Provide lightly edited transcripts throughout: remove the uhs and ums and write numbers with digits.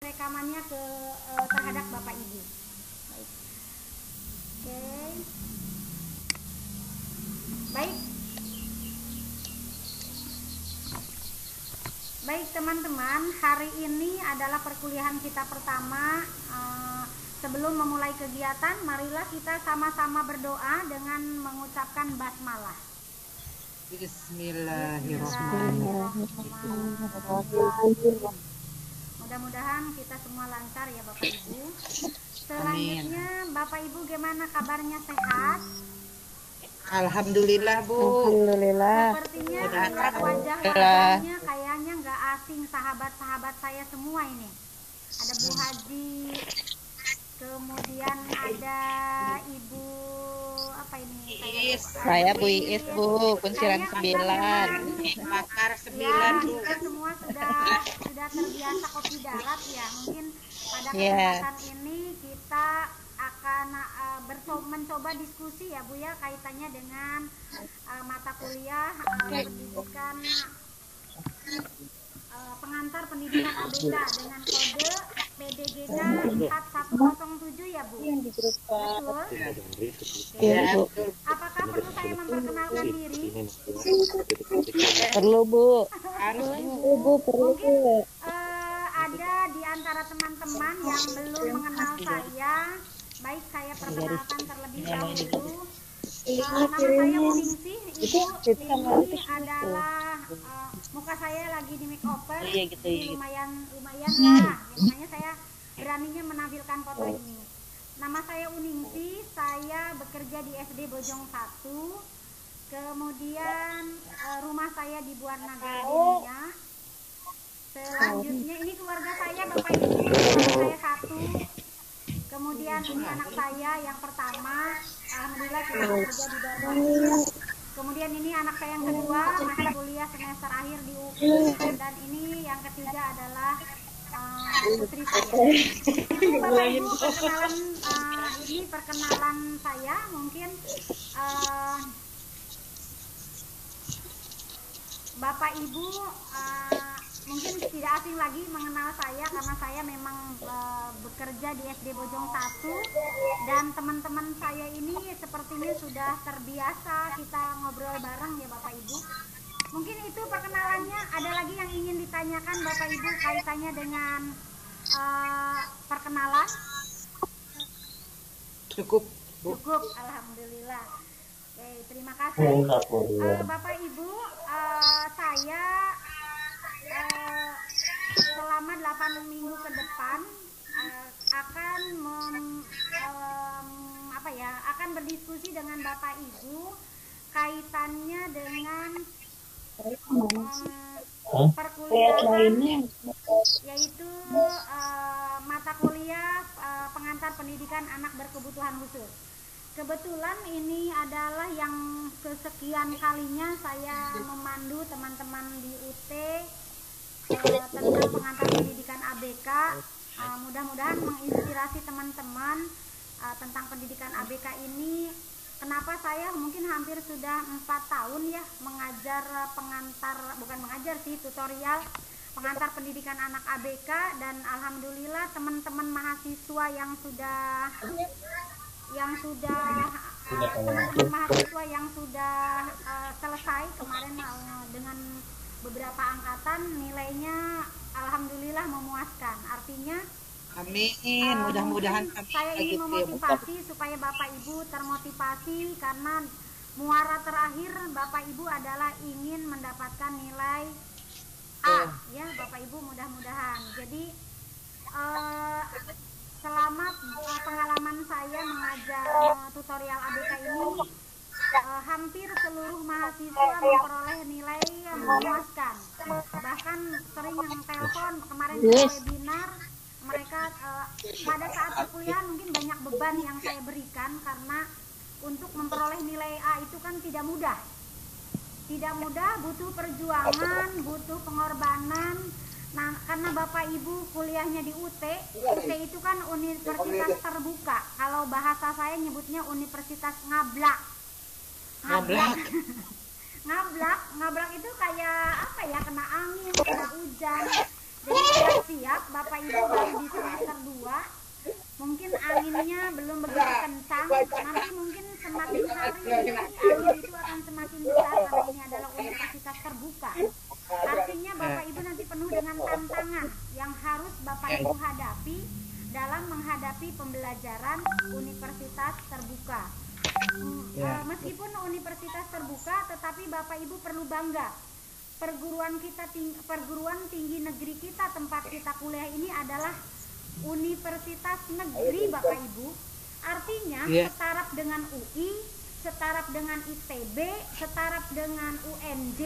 rekamannya ke terhadap Bapak Ibu. Baik. Oke. Baik. Baik teman-teman, hari ini adalah perkuliahan kita pertama. Sebelum memulai kegiatan, marilah kita sama-sama berdoa dengan mengucapkan basmalah. Bismillahirrahmanirrahim. Mudah-mudahan kita semua lancar ya Bapak Ibu. Selanjutnya Bapak Ibu gimana kabarnya, sehat? Alhamdulillah Bu. Alhamdulillah. Sepertinya lihat wajah-wajahnya kayaknya nggak asing, sahabat-sahabat saya semua ini. Ada Bu Haji, kemudian ada Ibu apa ini? Saya Bu Iis Bu, Kunsiran 9. Bakar 9 ya, Bu. kita semua sudah terbiasa kopi darat ya. Mungkin pada kesempatan ini kita akan mencoba diskusi ya Bu ya, kaitannya dengan mata kuliah pendidikan pengantar pendidikan ABK dengan kode PDGK 4107 ya Bu. Betul? Iya Bu. Apakah perlu saya memperkenalkan diri? Perlu Bu. Harus Bu, perlu Bu. Ada di antara teman-teman yang belum mengenal saya. Baik, saya perkenalkan terlebih dahulu. Nama saya Uningsih. Ini adalah muka saya lagi di makeover. Lumayan lah. Biasanya saya beraninya menampilkan foto ini. Nama saya Uningsih. Saya bekerja di SD Bojong 1. Kemudian rumah saya di Buarnagara Denia. Selanjutnya ini keluarga saya, Bapak Ibu. Saya satu. Kemudian ini anak saya yang pertama. Alhamdulillah kita bekerja di Darmais. Kemudian ini anak saya yang kedua, masih kuliah semester akhir di UPI. Dan ini yang ketiga adalah putri saya. Itu Bapak Ibu perkenalan saya. Mungkin Bapak Ibu mungkin tidak asing lagi mengenal saya karena saya memang bekerja di SD Bojong 1 dan teman-teman saya ini sepertinya sudah terbiasa kita ngobrol bareng ya Bapak Ibu. Mungkin itu perkenalannya. Ada lagi yang ingin ditanyakan Bapak Ibu kaitannya dengan perkenalan? Cukup Bu. Cukup, Alhamdulillah. Oke, terima kasih Bapak Ibu. Saya selama 8 minggu ke depan akan berdiskusi dengan Bapak Ibu kaitannya dengan perkuliahan, yaitu mata kuliah pengantar pendidikan anak berkebutuhan khusus. Kebetulan ini adalah yang kesekian kalinya saya memandu teman-teman di UT tentang pengantar pendidikan ABK. Mudah-mudahan menginspirasi teman-teman tentang pendidikan ABK ini. Kenapa saya mungkin hampir sudah 4 tahun ya mengajar tutorial pengantar pendidikan anak ABK, dan alhamdulillah teman-teman mahasiswa yang sudah selesai kemarin dengan beberapa angkatan, nilainya alhamdulillah memuaskan. Artinya Amin. Mudah-mudahan saya ingin memotivasi supaya Bapak Ibu termotivasi, karena muara terakhir Bapak Ibu adalah ingin mendapatkan nilai A ya Bapak Ibu, mudah-mudahan. Jadi selama pengalaman saya mengajar tutorial ABK ini, hampir seluruh mahasiswa memperoleh nilai yang memuaskan. Bahkan sering yang telepon kemarin di webinar, mereka pada saat perkuliahan mungkin banyak beban yang saya berikan, karena untuk memperoleh nilai A itu kan tidak mudah, butuh perjuangan, butuh pengorbanan. Nah, karena Bapak Ibu kuliahnya di UT itu kan universitas terbuka. Kalau bahasa saya nyebutnya universitas ngablak. Ngablak itu kayak apa ya, kena angin, kena hujan. Jadi siap Bapak Ibu baru anginnya belum begitu kencang, nanti mungkin semakin hari angin itu akan semakin besar karena ini adalah universitas terbuka. Artinya Bapak Ibu nanti penuh dengan tantangan yang harus Bapak Ibu hadapi dalam menghadapi pembelajaran universitas terbuka. Meskipun universitas terbuka, tetapi Bapak Ibu perlu bangga. Perguruan tinggi negeri kita tempat kita kuliah ini adalah universitas negeri, Bapak Ibu. Artinya setaraf dengan UI, setaraf dengan ITB, setaraf dengan UNJ,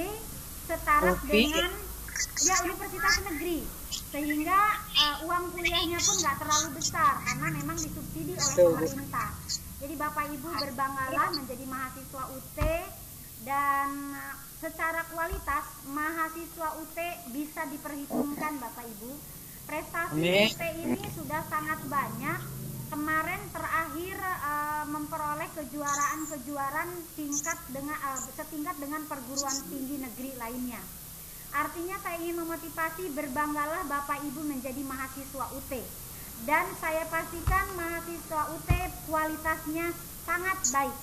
setaraf dengan universitas negeri. Sehingga uang kuliahnya pun nggak terlalu besar karena memang disubsidi oleh pemerintah. Jadi Bapak Ibu berbanggalah menjadi mahasiswa UT, dan secara kualitas mahasiswa UT bisa diperhitungkan Bapak Ibu. Prestasi UT ini sudah sangat banyak. Kemarin terakhir memperoleh kejuaraan setingkat dengan perguruan tinggi negeri lainnya. Artinya saya ingin memotivasi, berbanggalah Bapak Ibu menjadi mahasiswa UT. Dan saya pastikan mahasiswa UT kualitasnya sangat baik.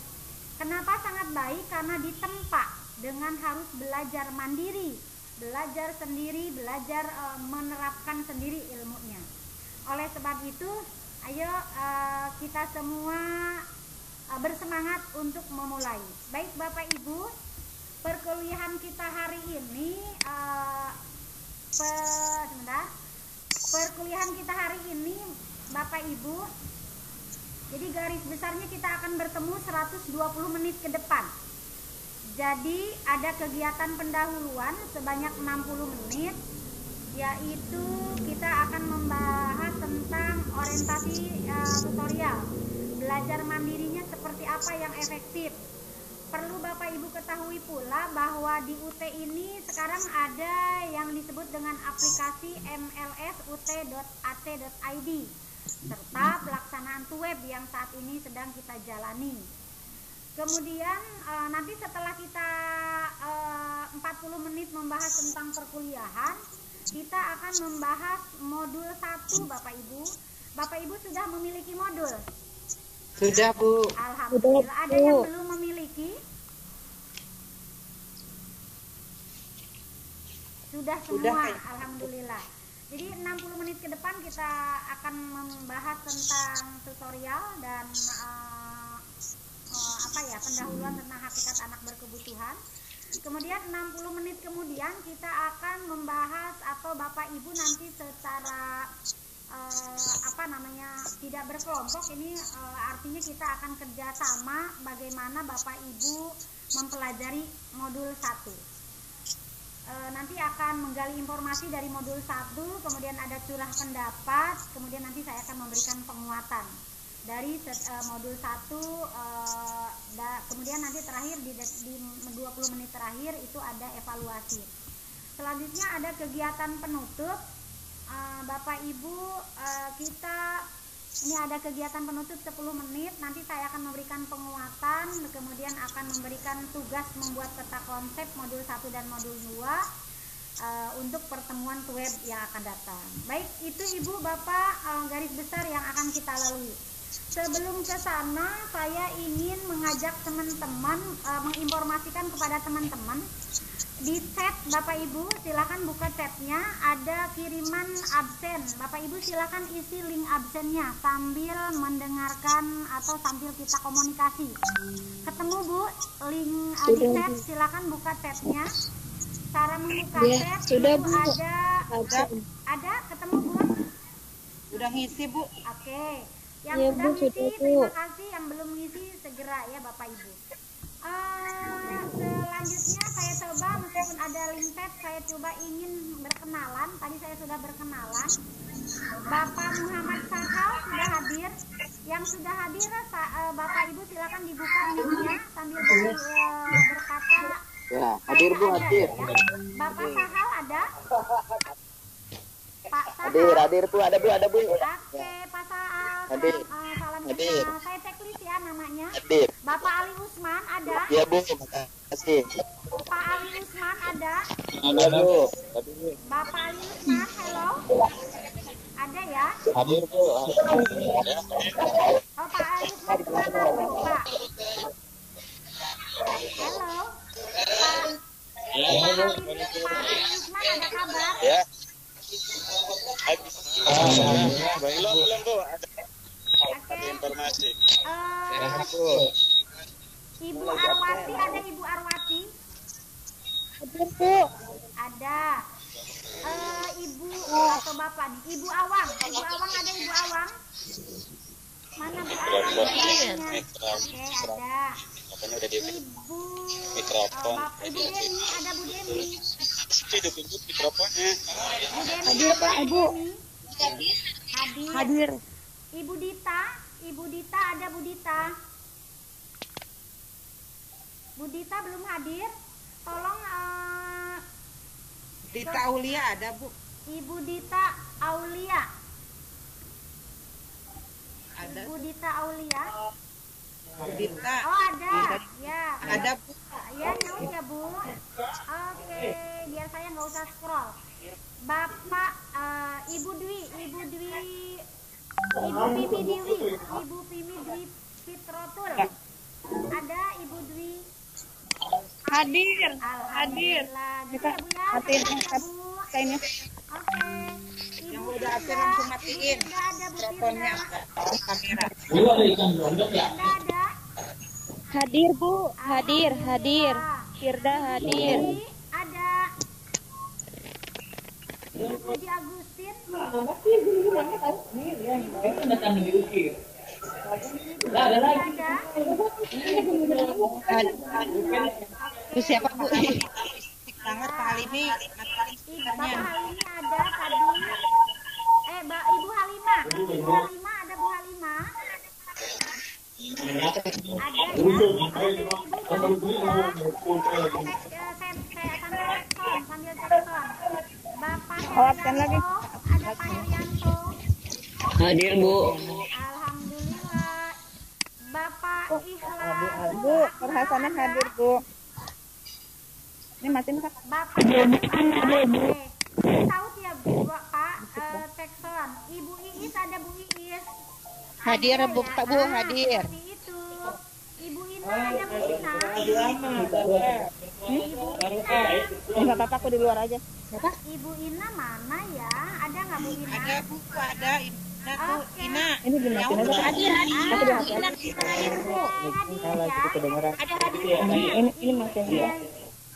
Kenapa sangat baik? Karena ditempa dengan harus belajar mandiri, belajar sendiri, belajar menerapkan sendiri ilmunya. Oleh sebab itu, ayo kita semua bersemangat untuk memulai. Baik Bapak Ibu, perkuliahan kita hari ini perkuliahan kita hari ini Bapak Ibu, jadi garis besarnya kita akan bertemu 120 menit ke depan. Jadi ada kegiatan pendahuluan sebanyak 60 menit, yaitu kita akan membahas tentang orientasi tutorial, belajar mandirinya seperti apa yang efektif. Perlu Bapak Ibu ketahui pula bahwa di UT ini sekarang ada yang disebut dengan aplikasi MLS ut.at.id serta pelaksanaan web yang saat ini sedang kita jalani. Kemudian nanti setelah kita 40 menit membahas tentang perkuliahan, kita akan membahas modul 1 Bapak Ibu. Bapak Ibu sudah memiliki modul? Sudah Bu. Alhamdulillah. Ada yang belum memiliki? Sudah semua. Alhamdulillah. Jadi 60 menit ke depan kita akan membahas tentang tutorial dan pendahuluan tentang hakikat anak berkebutuhan. Kemudian 60 menit kemudian kita akan membahas, atau Bapak Ibu nanti secara tidak berkelompok, ini artinya kita akan kerjasama bagaimana Bapak Ibu mempelajari modul 1. Nanti akan menggali informasi dari modul 1, kemudian ada curah pendapat, kemudian nanti saya akan memberikan penguatan dari modul 1, kemudian nanti terakhir di 20 menit terakhir itu ada evaluasi. Selanjutnya ada kegiatan penutup. Bapak Ibu, ini ada kegiatan penutup 10 menit, nanti saya akan memberikan penguatan, kemudian akan memberikan tugas membuat peta konsep modul 1 dan modul 2 untuk pertemuan web yang akan datang. Baik, itu Ibu Bapak garis besar yang akan kita lalui. Sebelum ke sana, saya ingin mengajak teman-teman, menginformasikan kepada teman-teman. Di chat Bapak Ibu silakan buka chatnya, ada kiriman absen. Bapak Ibu silakan isi link absennya sambil mendengarkan atau sambil kita komunikasi. Ketemu Bu link di chat, silakan buka chatnya. Cara membuka chat sudah, itu Bu. ada ketemu Bu? Udah ngisi Bu. Oke. Yang Ya, sudah Bu, ngisi sudah, Bu. terima kasih, yang belum ngisi segera ya Bapak Ibu. Selanjutnya saya coba, meskipun ada link chat, saya coba ingin berkenalan. Tadi saya sudah berkenalan. Bapak Muhammad Sahal sudah hadir. Yang sudah hadir, Bapak Ibu silakan dibuka mic-nya sambil berkata. Ya, hadir Bu, hadir. Ya. Bapak Sahal ada? Pak Sahal. Hadir Bu, ada Bu. Oke, Pak Sahal. Hadir. Salam Hadir. kenal. Saya checklist ya namanya. Hadir. Bapak Ali Usman ada? Ya Bu, makasih. Pak Ali Usman ada? Ada Bu. Bapak Ali Usman, hello? Ada ya? Hadir Bu. Oh, Pak Lukman kemana Bu, Pak? Halo, Pak. Pak Lukman ada kabar? Ya. Belum Bu. Ada informasi. Ibu Arwati ada Ibu Arwati? Hadir Bu. Ada. Ibu atau Bapak nih? Ibu Awang. Ibu Awang ada Ibu Awang? Mana Bu Awang? Oke, ada. Makanya udah di Ibu mikrofon. Ibu Deni, ada Bu Deni. Hidupin mikrofonnya. Bu Deni, Hadir Pak, Ibu. Hadir. Hadir. Ibu Dita ada Bu Dita. Bu Dita belum hadir. Tolong Dita Aulia ada Bu? Ibu Dita Aulia. Ada. Ibu Dita Aulia. Dita. Oh, ada. Ya. Ada Bu. Ya, nyus ya Bu. Oke, biar saya nggak usah scroll. Bapak Ibu Pimi Dwi Fitrotul. Ada Ibu Dwi. Hadir. Alhamdulillah. Gitu ya Bu ya. Matiin Ya, Bu. ini. Oke. Yang Ibu udah Firda, hadir langsung matiin. Ibu Firda ada Bu Mikrofonnya. Firda. Kamera. Firda ada. Hadir Bu. Hadir. Alhamdulillah. Firda hadir. Ibu ada. Ibu Puji Agustin. Ada. Bu siapa Bu? Sangat Pak Halimi. Bapak Halimi ada tadi. Ibu Halimah. Ibu Halimah ada Bu Halimah. Ada ya. Sambil telepon. Bapak Absen lagi. Ada Pak Herianto. Hadir Bu. Alhamdulillah. Bapak Ikhlas. Bu, Perhasana hadir Bu. Ini matiin Kak. Bapak ada. Tahu ya Bu, Pak Tekson. Ibu Iis ada Bu Iis. Hadir Ada Bu, ya, Pak Bu hadir. Seperti itu. Ibu Ina ada Bu Ina. Ibu Ina. Enggak apa-apa aku di luar aja. Ibu Ina mana ya? Ada nggak Bu Ina? Ada Bu, ada. Ina Bu, Oke. Ina. Ini dimatiin aja. Kak. Hadir. Aku di hati. Hadir Bu. Hadir ya. Kedengeran. Ada hadir. Ini masih ya.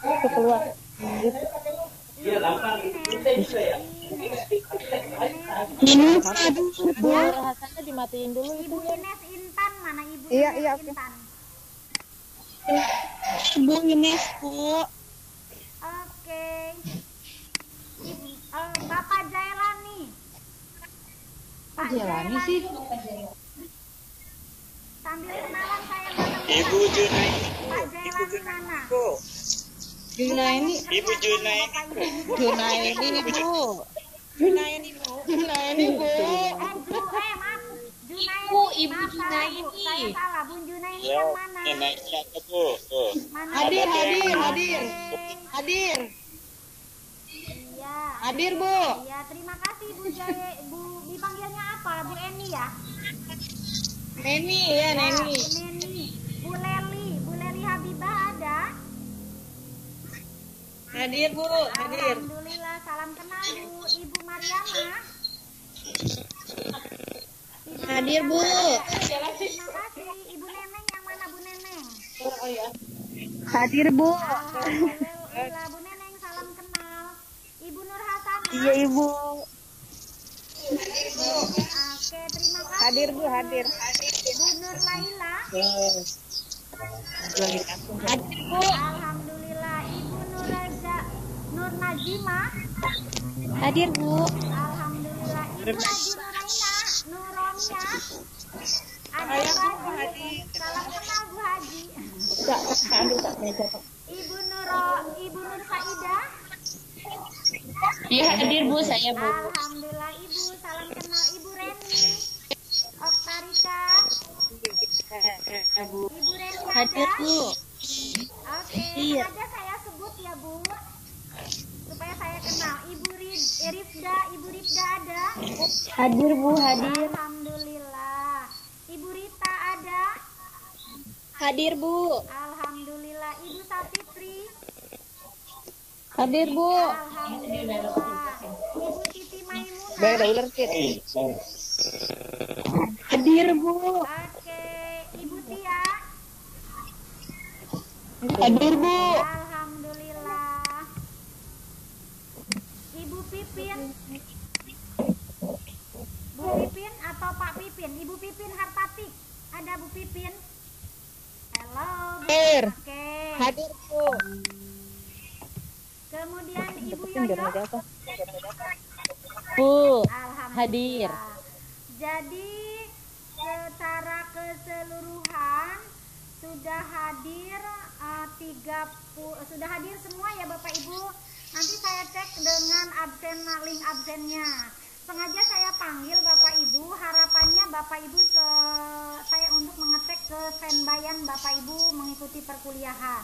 Aku keluar. Ini aduh Bu. Perhasannya dimatiin dulu Ibu Ines Intan mana Ibu? Iya, Ines iya, oke. Intan. Bu Ines Bu. Oke. Bapak Jailani. Pak Jailani sih. Sambil kenalan saya mana? Ibu Junaidi. Pak Jailani mana? Junaini. Ibu Junaidi. Junaini Bu. Junaini Bu. Junaini Bu. Maaf. Junaini. Maaf, salah, Bu. Saya salah. Bun Junaini Ya, yang mana? ini naiknya apa Bu? Tuh. Mana? Hadir. Oke. Hadir. Iya. Hadir Bu. Iya, terima kasih Bu Jaya. Bu dipanggilnya apa? Bu Eni ya? Neni ya Neni. Bu Neni. Bu Leli Habibah ada? Hadir Bu. Hadir. Alhamdulillah, salam kenal Bu. Ibu Mariana. Hadir Bu. Terima kasih. Ibu Neneng yang mana Bu Neneng? Hadir Bu. Alhamdulillah Bu Neneng, salam kenal. Ibu Nur Hasanah. Iya Ibu. Oke, terima kasih. Hadir Bu. Hadir. Bu Nur Laila. Hadir Bu. Alhamdulillah. Ibu Nur Najimah. Hadir Bu. Alhamdulillah. Ibu Haji Nuronia. Ada Bu Haji. Salam kenal Bu Haji. Ibu Nur Saidah. Iya hadir Bu, saya Bu. Alhamdulillah Ibu, salam kenal Ibu Reni. Oktarika. Ibu Reni Hadir ada? Bu. Oke, Iya. ada saya sebut ya Bu, supaya saya kenal. Ibu Rifda ada? Hadir Bu, hadir. Alhamdulillah. Ibu Rita ada? Hadir Bu. Alhamdulillah. Ibu Sapitri? Hadir Bu. Alhamdulillah. Ibu Siti Maimunah? Baik, ada ular Tit. Hadir Bu. Oke. Ibu Tia? Hadir Bu. Alhamdulillah. Ibu Pipin? Bu Pipin atau Pak Pipin? Ibu Pipin Hartatik. Ada Bu Pipin? Halo. Bu. Hadir. Oke. Hadir Bu. Kemudian Ibu Yoyo? Bu. Alhamdulillah. Hadir. Jadi secara keseluruhan sudah hadir 30, sudah hadir semua ya Bapak Ibu. Nanti saya cek dengan absen, link absennya. Sengaja saya panggil Bapak Ibu, harapannya Bapak Ibu saya untuk mengecek ke standbyan Bapak Ibu mengikuti perkuliahan.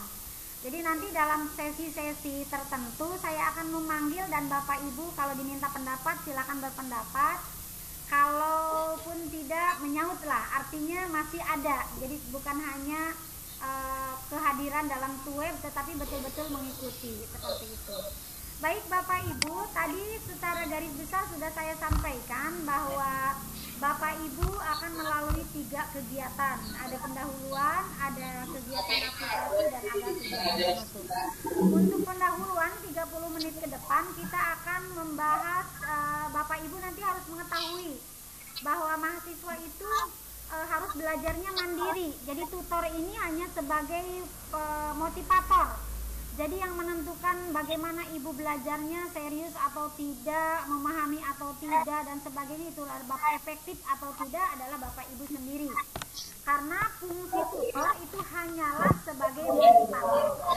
Jadi nanti dalam sesi-sesi tertentu saya akan memanggil dan Bapak Ibu kalau diminta pendapat silakan berpendapat. Kalaupun tidak menyautlah, artinya masih ada. Jadi bukan hanya kehadiran dalam web tetapi betul-betul mengikuti seperti itu. Baik Bapak Ibu, tadi secara garis besar sudah saya sampaikan bahwa Bapak Ibu akan melalui 3 kegiatan. Ada pendahuluan, ada kegiatan aplikasi dan ada kegiatan penutup. Untuk pendahuluan 30 menit ke depan kita akan membahas, Bapak Ibu nanti harus mengetahui bahwa mahasiswa itu harus belajarnya mandiri. Jadi tutor ini hanya sebagai motivator. Jadi yang menentukan bagaimana ibu belajarnya serius atau tidak, memahami atau tidak dan sebagainya itu Bapak efektif atau tidak adalah Bapak Ibu sendiri. Karena fungsi tutor itu hanyalah sebagai motivator.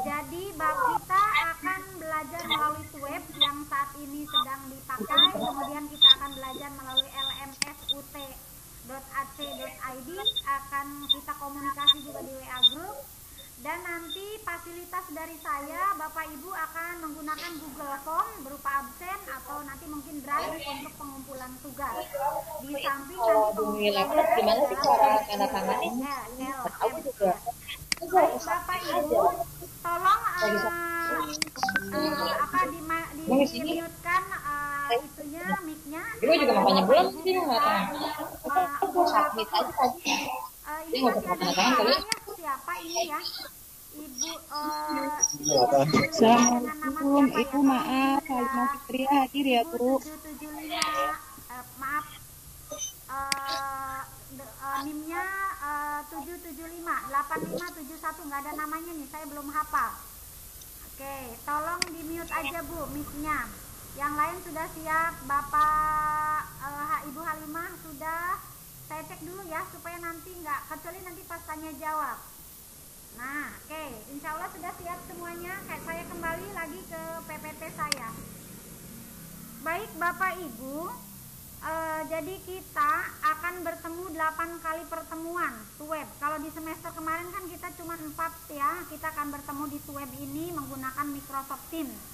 Jadi kita akan belajar melalui web yang saat ini sedang dipakai, kemudian kita akan belajar melalui lmsut.ac.id, akan kita komunikasi juga di WA Group. Dan nanti fasilitas dari saya, Bapak Ibu akan menggunakan Google Form berupa absen atau nanti mungkin Drive untuk pengumpulan tugas. Di samping nanti Laptop gimana sih cara tanda tangannya? Aku juga. Baik Bapak Ibu, tolong di-mute-kan itunya mic-nya. Gue juga makanya belum sih nggak tahu. Submit aja tadi. Ini masih ada suara ya, siapa ini ya? Ibu Assalamualaikum Ibu, maaf Halimah Fitria hadir ya Bu. 775 maaf, NIM-nya 775 8571 nggak ada namanya nih, saya belum hafal. Oke, tolong di mute aja Bu mic-nya. Yang lain sudah siap, Bapak Ibu Halimah sudah. Saya cek dulu ya supaya nanti nggak, kecuali nanti pas tanya jawab. Nah, oke, insya Allah sudah siap semuanya. Saya kembali lagi ke PPT saya. Baik Bapak Ibu, jadi kita akan bertemu 8 kali pertemuan web. Kalau di semester kemarin kan kita cuma 4 ya. Kita akan bertemu di web ini menggunakan Microsoft Teams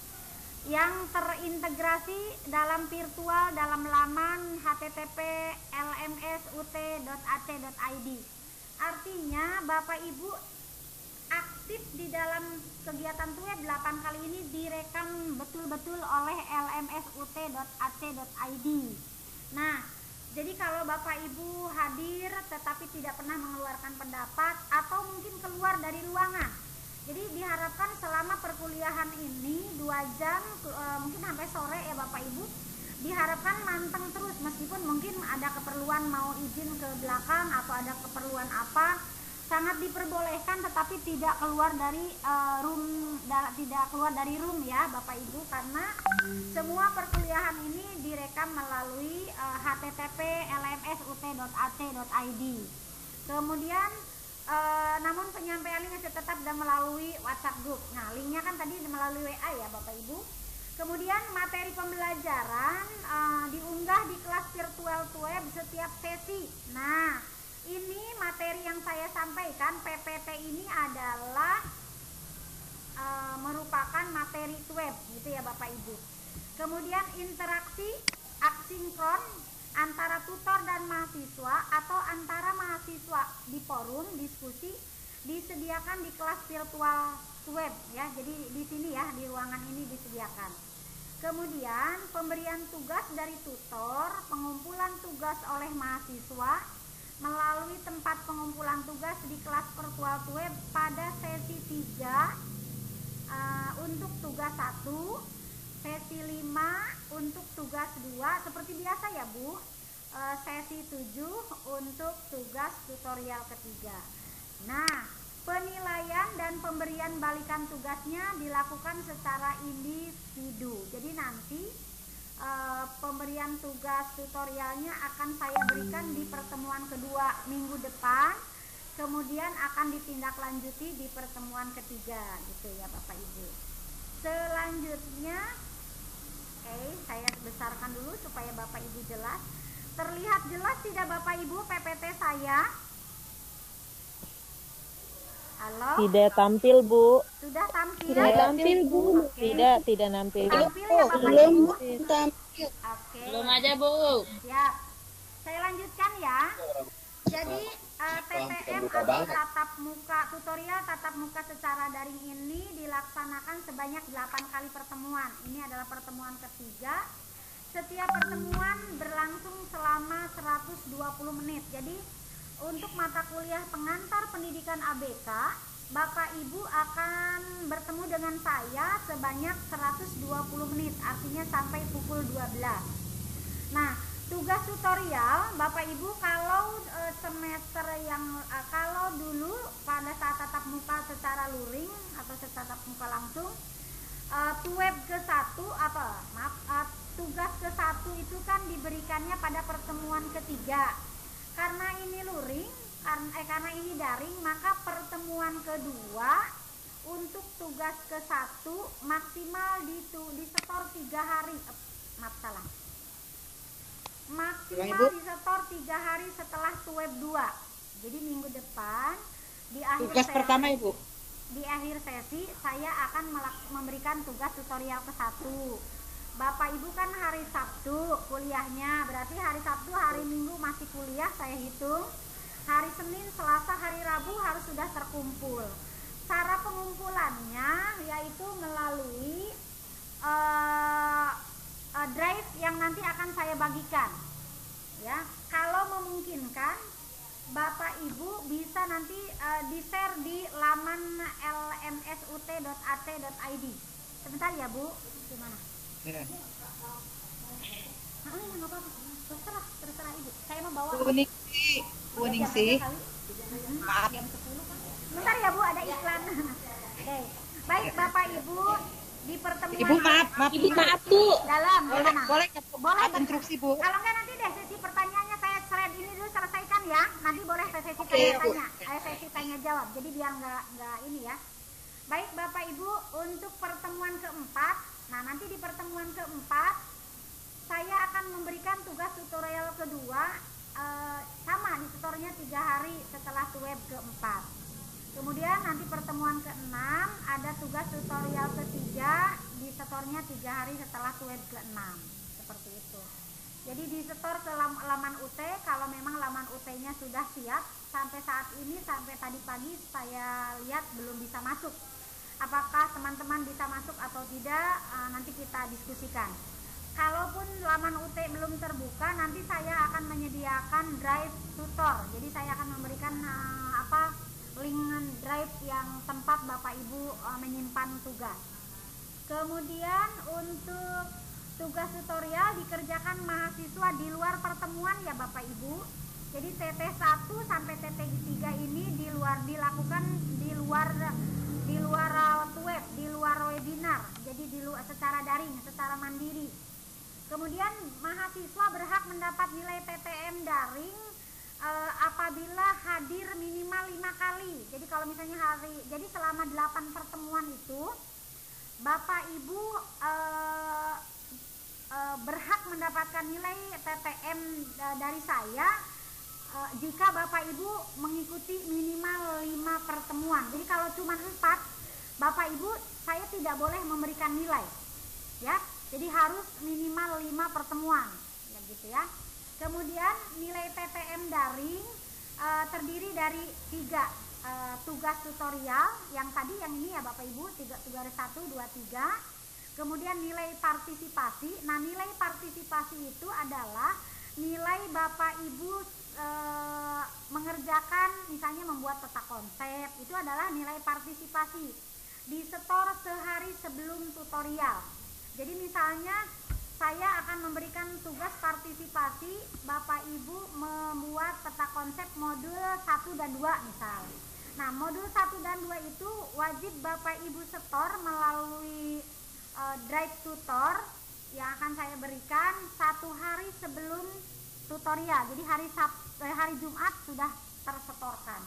yang terintegrasi dalam virtual dalam laman http://lmsut.ac.id. Artinya Bapak Ibu aktif di dalam kegiatan web 8 kali ini direkam betul-betul oleh lmsut.ac.id. Nah, jadi kalau Bapak Ibu hadir tetapi tidak pernah mengeluarkan pendapat atau mungkin keluar dari ruangan, jadi diharapkan selama perkuliahan ini 2 jam, mungkin sampai sore ya Bapak Ibu, diharapkan manteng terus meskipun mungkin ada keperluan mau izin ke belakang atau ada keperluan apa, sangat diperbolehkan tetapi tidak keluar dari room ya Bapak Ibu, karena semua perkuliahan ini direkam melalui http://lmsut.ac.id. Kemudian namun penyampaiannya masih tetap dan melalui WhatsApp group. Nah, linknya kan tadi melalui WA ya Bapak Ibu. Kemudian materi pembelajaran diunggah di kelas virtual web setiap sesi. Nah, ini materi yang saya sampaikan, PPT ini adalah merupakan materi web gitu ya Bapak Ibu. Kemudian interaksi asinkron antara tutor dan mahasiswa atau antara mahasiswa di forum diskusi disediakan di kelas virtual web ya. Jadi di sini ya, di ruangan ini disediakan. Kemudian pemberian tugas dari tutor, pengumpulan tugas oleh mahasiswa melalui tempat pengumpulan tugas di kelas virtual web pada sesi 3 untuk tugas 1, sesi 5 untuk tugas 2 seperti biasa ya Bu, sesi 7 untuk tugas tutorial ketiga. Nah, penilaian dan pemberian balikan tugasnya dilakukan secara individu. Jadi nanti pemberian tugas tutorialnya akan saya berikan di pertemuan kedua minggu depan, kemudian akan ditindaklanjuti di pertemuan ketiga gitu ya Bapak Ibu. Selanjutnya, saya besarkan dulu supaya Bapak Ibu jelas. Terlihat jelas tidak Bapak Ibu PPT saya? Halo? Tidak tampil, Bu. Sudah tampil? Tidak tampil, Bu. Oke. Tidak nampil. Tampil ya Bapak Belum Ibu? tampil. Oke. Belum ada, Bu. Siap. Saya lanjutkan ya. Jadi TTM atau tatap muka tutorial tatap muka secara daring ini dilaksanakan sebanyak 8 kali pertemuan. Ini adalah pertemuan ketiga. Setiap pertemuan berlangsung selama 120 menit. Jadi untuk mata kuliah pengantar pendidikan ABK, Bapak Ibu akan bertemu dengan saya sebanyak 120 menit, artinya sampai pukul 12. Nah, tugas tutorial Bapak Ibu kalau semester yang kalau dulu pada saat tatap muka secara luring atau secara tatap muka langsung, tuweb ke-1 tugas ke-1 itu kan diberikannya pada pertemuan ketiga. Karena ini luring, karena ini daring, maka pertemuan kedua untuk tugas ke-1 maksimal disetor 3 hari. Maksimal disetor 3 hari setelah tuweb 2. Jadi minggu depan di akhir Tugas sesi, pertama Ibu. di akhir sesi saya akan memberikan tugas tutorial ke-1. Bapak Ibu kan hari Sabtu kuliahnya, berarti hari Sabtu, hari Minggu masih kuliah saya hitung. Hari Senin, Selasa, hari Rabu harus sudah terkumpul. Cara pengumpulannya yaitu melalui drive yang nanti akan saya bagikan. Ya, kalau memungkinkan Bapak Ibu bisa nanti di-share di laman lmsut.at.id. Sebentar ya Bu, gimana? Ya. Nggak apa-apa, terserah Ibu. Saya mau bawa. Kuning sih. Maaf. Jam 10 kan. Bentar ya Bu, ada iklan. Oke. Baik Bapak Ibu, di pertemuan Ibu maaf. Ibu maaf, Bu. dalam Boleh boleh instruksi Bu. kalau nggak nanti deh sesi pertanyaannya saya thread ini dulu selesaikan ya. Nanti boleh sesi Oke, tanya-tanya, sesi tanya jawab. Jadi biar nggak ini ya. Baik Bapak Ibu, untuk pertemuan keempat, nah nanti di pertemuan keempat saya akan memberikan tugas tutorial kedua, sama disetornya 3 hari setelah tuweb keempat. Kemudian nanti pertemuan ke-6 ada tugas tutorial ketiga, disetornya 3 hari setelah tuweb ke-6. Seperti itu. Jadi disetor ke laman UT kalau memang laman UT-nya sudah siap. Sampai saat ini, sampai tadi pagi saya lihat belum bisa masuk. Apakah teman-teman bisa masuk atau tidak, nanti kita diskusikan. Kalaupun laman UT belum terbuka, nanti saya akan menyediakan drive tutor. Jadi saya akan memberikan link drive yang tempat Bapak Ibu menyimpan tugas. Kemudian untuk tugas tutorial dikerjakan mahasiswa di luar pertemuan ya Bapak Ibu. Jadi TT1 sampai TT3 ini dilakukan di luar web, di luar webinar. Jadi secara daring, secara mandiri. Kemudian mahasiswa berhak mendapat nilai PTM daring apabila hadir minimal 5 kali. Jadi kalau misalnya jadi selama 8 pertemuan itu Bapak Ibu berhak mendapatkan nilai PTM dari saya jika Bapak Ibu mengikuti minimal 5 pertemuan. Jadi kalau cuma 4, Bapak Ibu saya tidak boleh memberikan nilai. Ya. Jadi harus minimal 5 pertemuan. gitu ya. Kemudian nilai PTM daring terdiri dari 3 tugas tutorial yang tadi, yang ini ya Bapak Ibu, 3 tugas 1, 2, 3. Kemudian nilai partisipasi. Nah, nilai partisipasi itu adalah nilai Bapak Ibu mengerjakan, misalnya membuat peta konsep, itu adalah nilai partisipasi. Disetor sehari sebelum tutorial. Jadi misalnya saya akan memberikan tugas partisipasi, Bapak Ibu membuat peta konsep modul 1 dan 2 misal. Nah, modul 1 dan 2 itu wajib Bapak Ibu setor melalui Drive Tutor yang akan saya berikan 1 hari sebelum tutorial. Jadi hari Jumat sudah tersetorkan.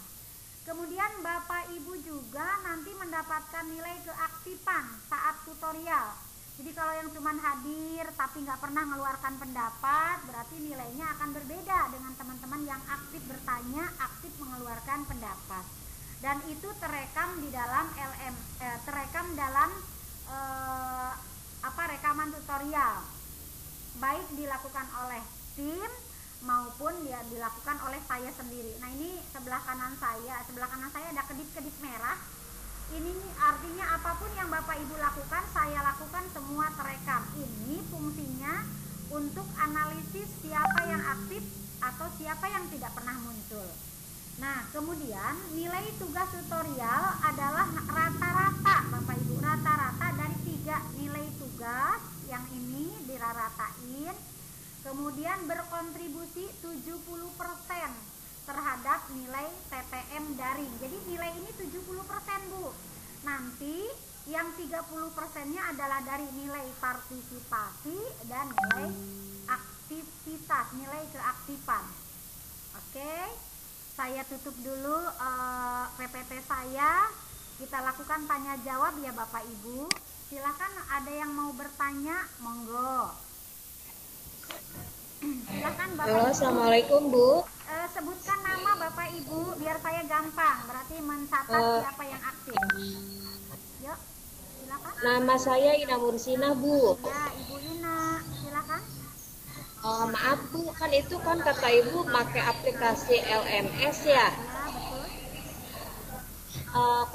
Kemudian Bapak Ibu juga nanti mendapatkan nilai keaktifan saat tutorial. Jadi kalau yang cuma hadir tapi nggak pernah mengeluarkan pendapat, berarti nilainya akan berbeda dengan teman-teman yang aktif bertanya, aktif mengeluarkan pendapat. Dan itu terekam di dalam rekaman tutorial, baik dilakukan oleh tim maupun dilakukan oleh saya sendiri. Nah, ini sebelah kanan saya ada kedip-kedip merah. Ini artinya apapun yang Bapak Ibu lakukan, saya lakukan semua terekam. Ini fungsinya untuk analisis siapa yang aktif atau siapa yang tidak pernah muncul. Nah, kemudian nilai tugas tutorial adalah rata-rata Bapak Ibu, rata-rata dari 3 nilai tugas yang ini diraratain. Kemudian berkontribusi 70% terhadap nilai TTM daring. Jadi nilai ini 70%, Bu. Nanti yang 30%-nya adalah dari nilai partisipasi dan nilai aktivitas, nilai keaktifan. Oke, saya tutup dulu PPT saya. Kita lakukan tanya jawab ya Bapak Ibu. Silakan, ada yang mau bertanya, monggo. Silakan Bapak Halo, Ibu. Assalamualaikum Bu. Sebutkan nama Bapak Ibu biar saya gampang, berarti mencatat siapa yang aktif. Yuk, silakan. Nama saya Ina Mursina Bu. Ya, Ibu Ina, silakan. Maaf Bu, kan itu kan kata Ibu pakai aplikasi LMS ya. Ya, betul.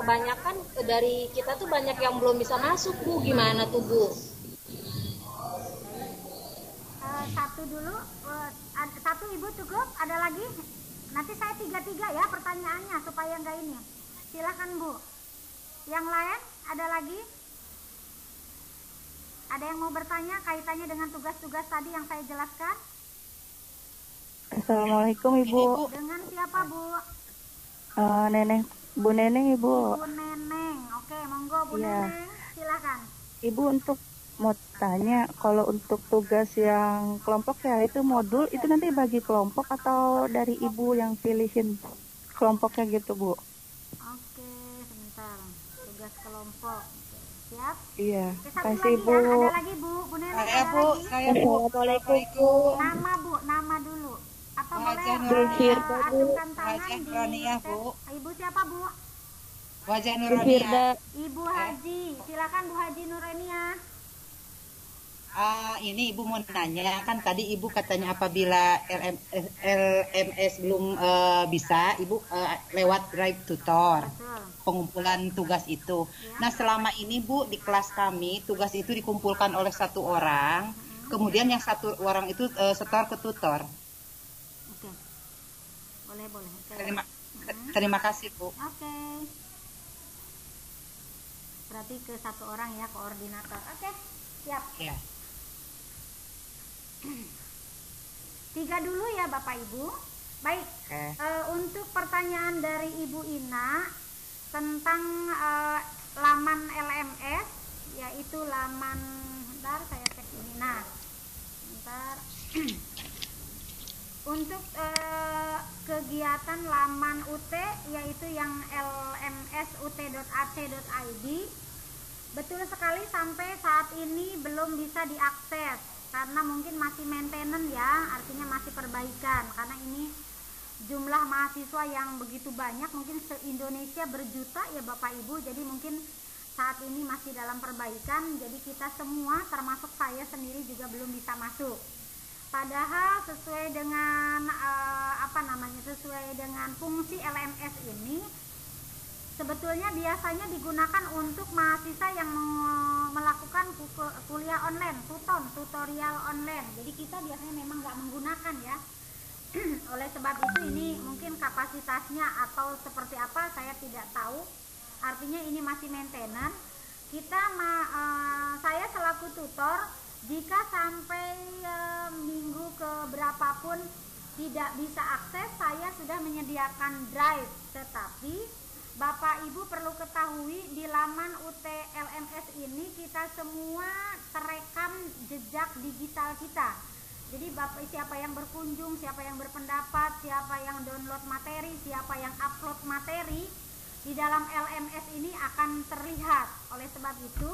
Kebanyakan dari kita tuh banyak yang belum bisa masuk Bu. Gimana tuh Bu? Satu dulu, satu Ibu cukup, ada lagi? Nanti saya 3-3 ya pertanyaannya supaya enggak ini. Silakan Bu. Yang lain ada lagi? Ada yang mau bertanya kaitannya dengan tugas-tugas tadi yang saya jelaskan? Assalamualaikum Ibu. Dengan siapa Bu? Bu Neneng Ibu. Bu Neneng. Oke, monggo Bu Iya. Neneng, silakan. Ibu, untuk mau tanya, kalau untuk tugas yang kelompok ya itu modul, itu nanti bagi kelompok atau dari Ibu yang pilihin kelompoknya gitu Bu? Oke, sebentar. Tugas kelompok. Oke, siap? Iya. Oke, satu Kasih lagi Bu. ya. Ada lagi Bu Neneng, Saya ada Bu, lagi? saya Bu. Assalamualaikum. Nama Bu, nama dulu. Atau boleh Wajah Nurania, Bu. acungkan tangan Wajah di Nurania, Bu. Ibu siapa Bu? Wajah Nurania. Ibu Haji. Silakan Bu Haji Nurania. Ini Ibu mau nanya, kan tadi Ibu katanya apabila LMS belum bisa, Ibu lewat Drive Tutor Betul. pengumpulan tugas itu. Nah, selama ini Bu di kelas kami tugas itu dikumpulkan oleh 1 orang, kemudian yang 1 orang itu setor ke tutor. Oke. Boleh. Oke. Terima kasih Bu. Oke. Berarti ke 1 orang ya, koordinator. Oke, siap. Ya. 3 dulu ya Bapak Ibu. Baik. Untuk pertanyaan dari Ibu Ina tentang laman LMS, yaitu laman, bentar saya cek ini. Nah, bentar. Untuk kegiatan laman UT, yaitu yang lmsut.ac.id, betul sekali sampai saat ini belum bisa diakses karena mungkin masih maintenance ya, artinya masih perbaikan, karena ini jumlah mahasiswa yang begitu banyak, mungkin se-Indonesia berjuta ya Bapak Ibu, jadi mungkin saat ini masih dalam perbaikan, jadi kita semua termasuk saya sendiri juga belum bisa masuk. Padahal sesuai dengan sesuai dengan fungsi LMS ini sebetulnya biasanya digunakan untuk mahasiswa yang melakukan kuliah online, tutorial online. Jadi kita biasanya memang nggak menggunakan ya. Oleh sebab itu ini mungkin kapasitasnya atau seperti apa saya tidak tahu. Artinya ini masih maintenance. Saya selaku tutor, jika sampai minggu ke berapapun tidak bisa akses, saya sudah menyediakan drive. Tetapi Bapak Ibu perlu ketahui di laman UTLMS ini kita semua terekam jejak digital kita. Jadi Bapak, siapa yang berkunjung, siapa yang berpendapat, siapa yang download materi, siapa yang upload materi di dalam LMS ini akan terlihat. Oleh sebab itu,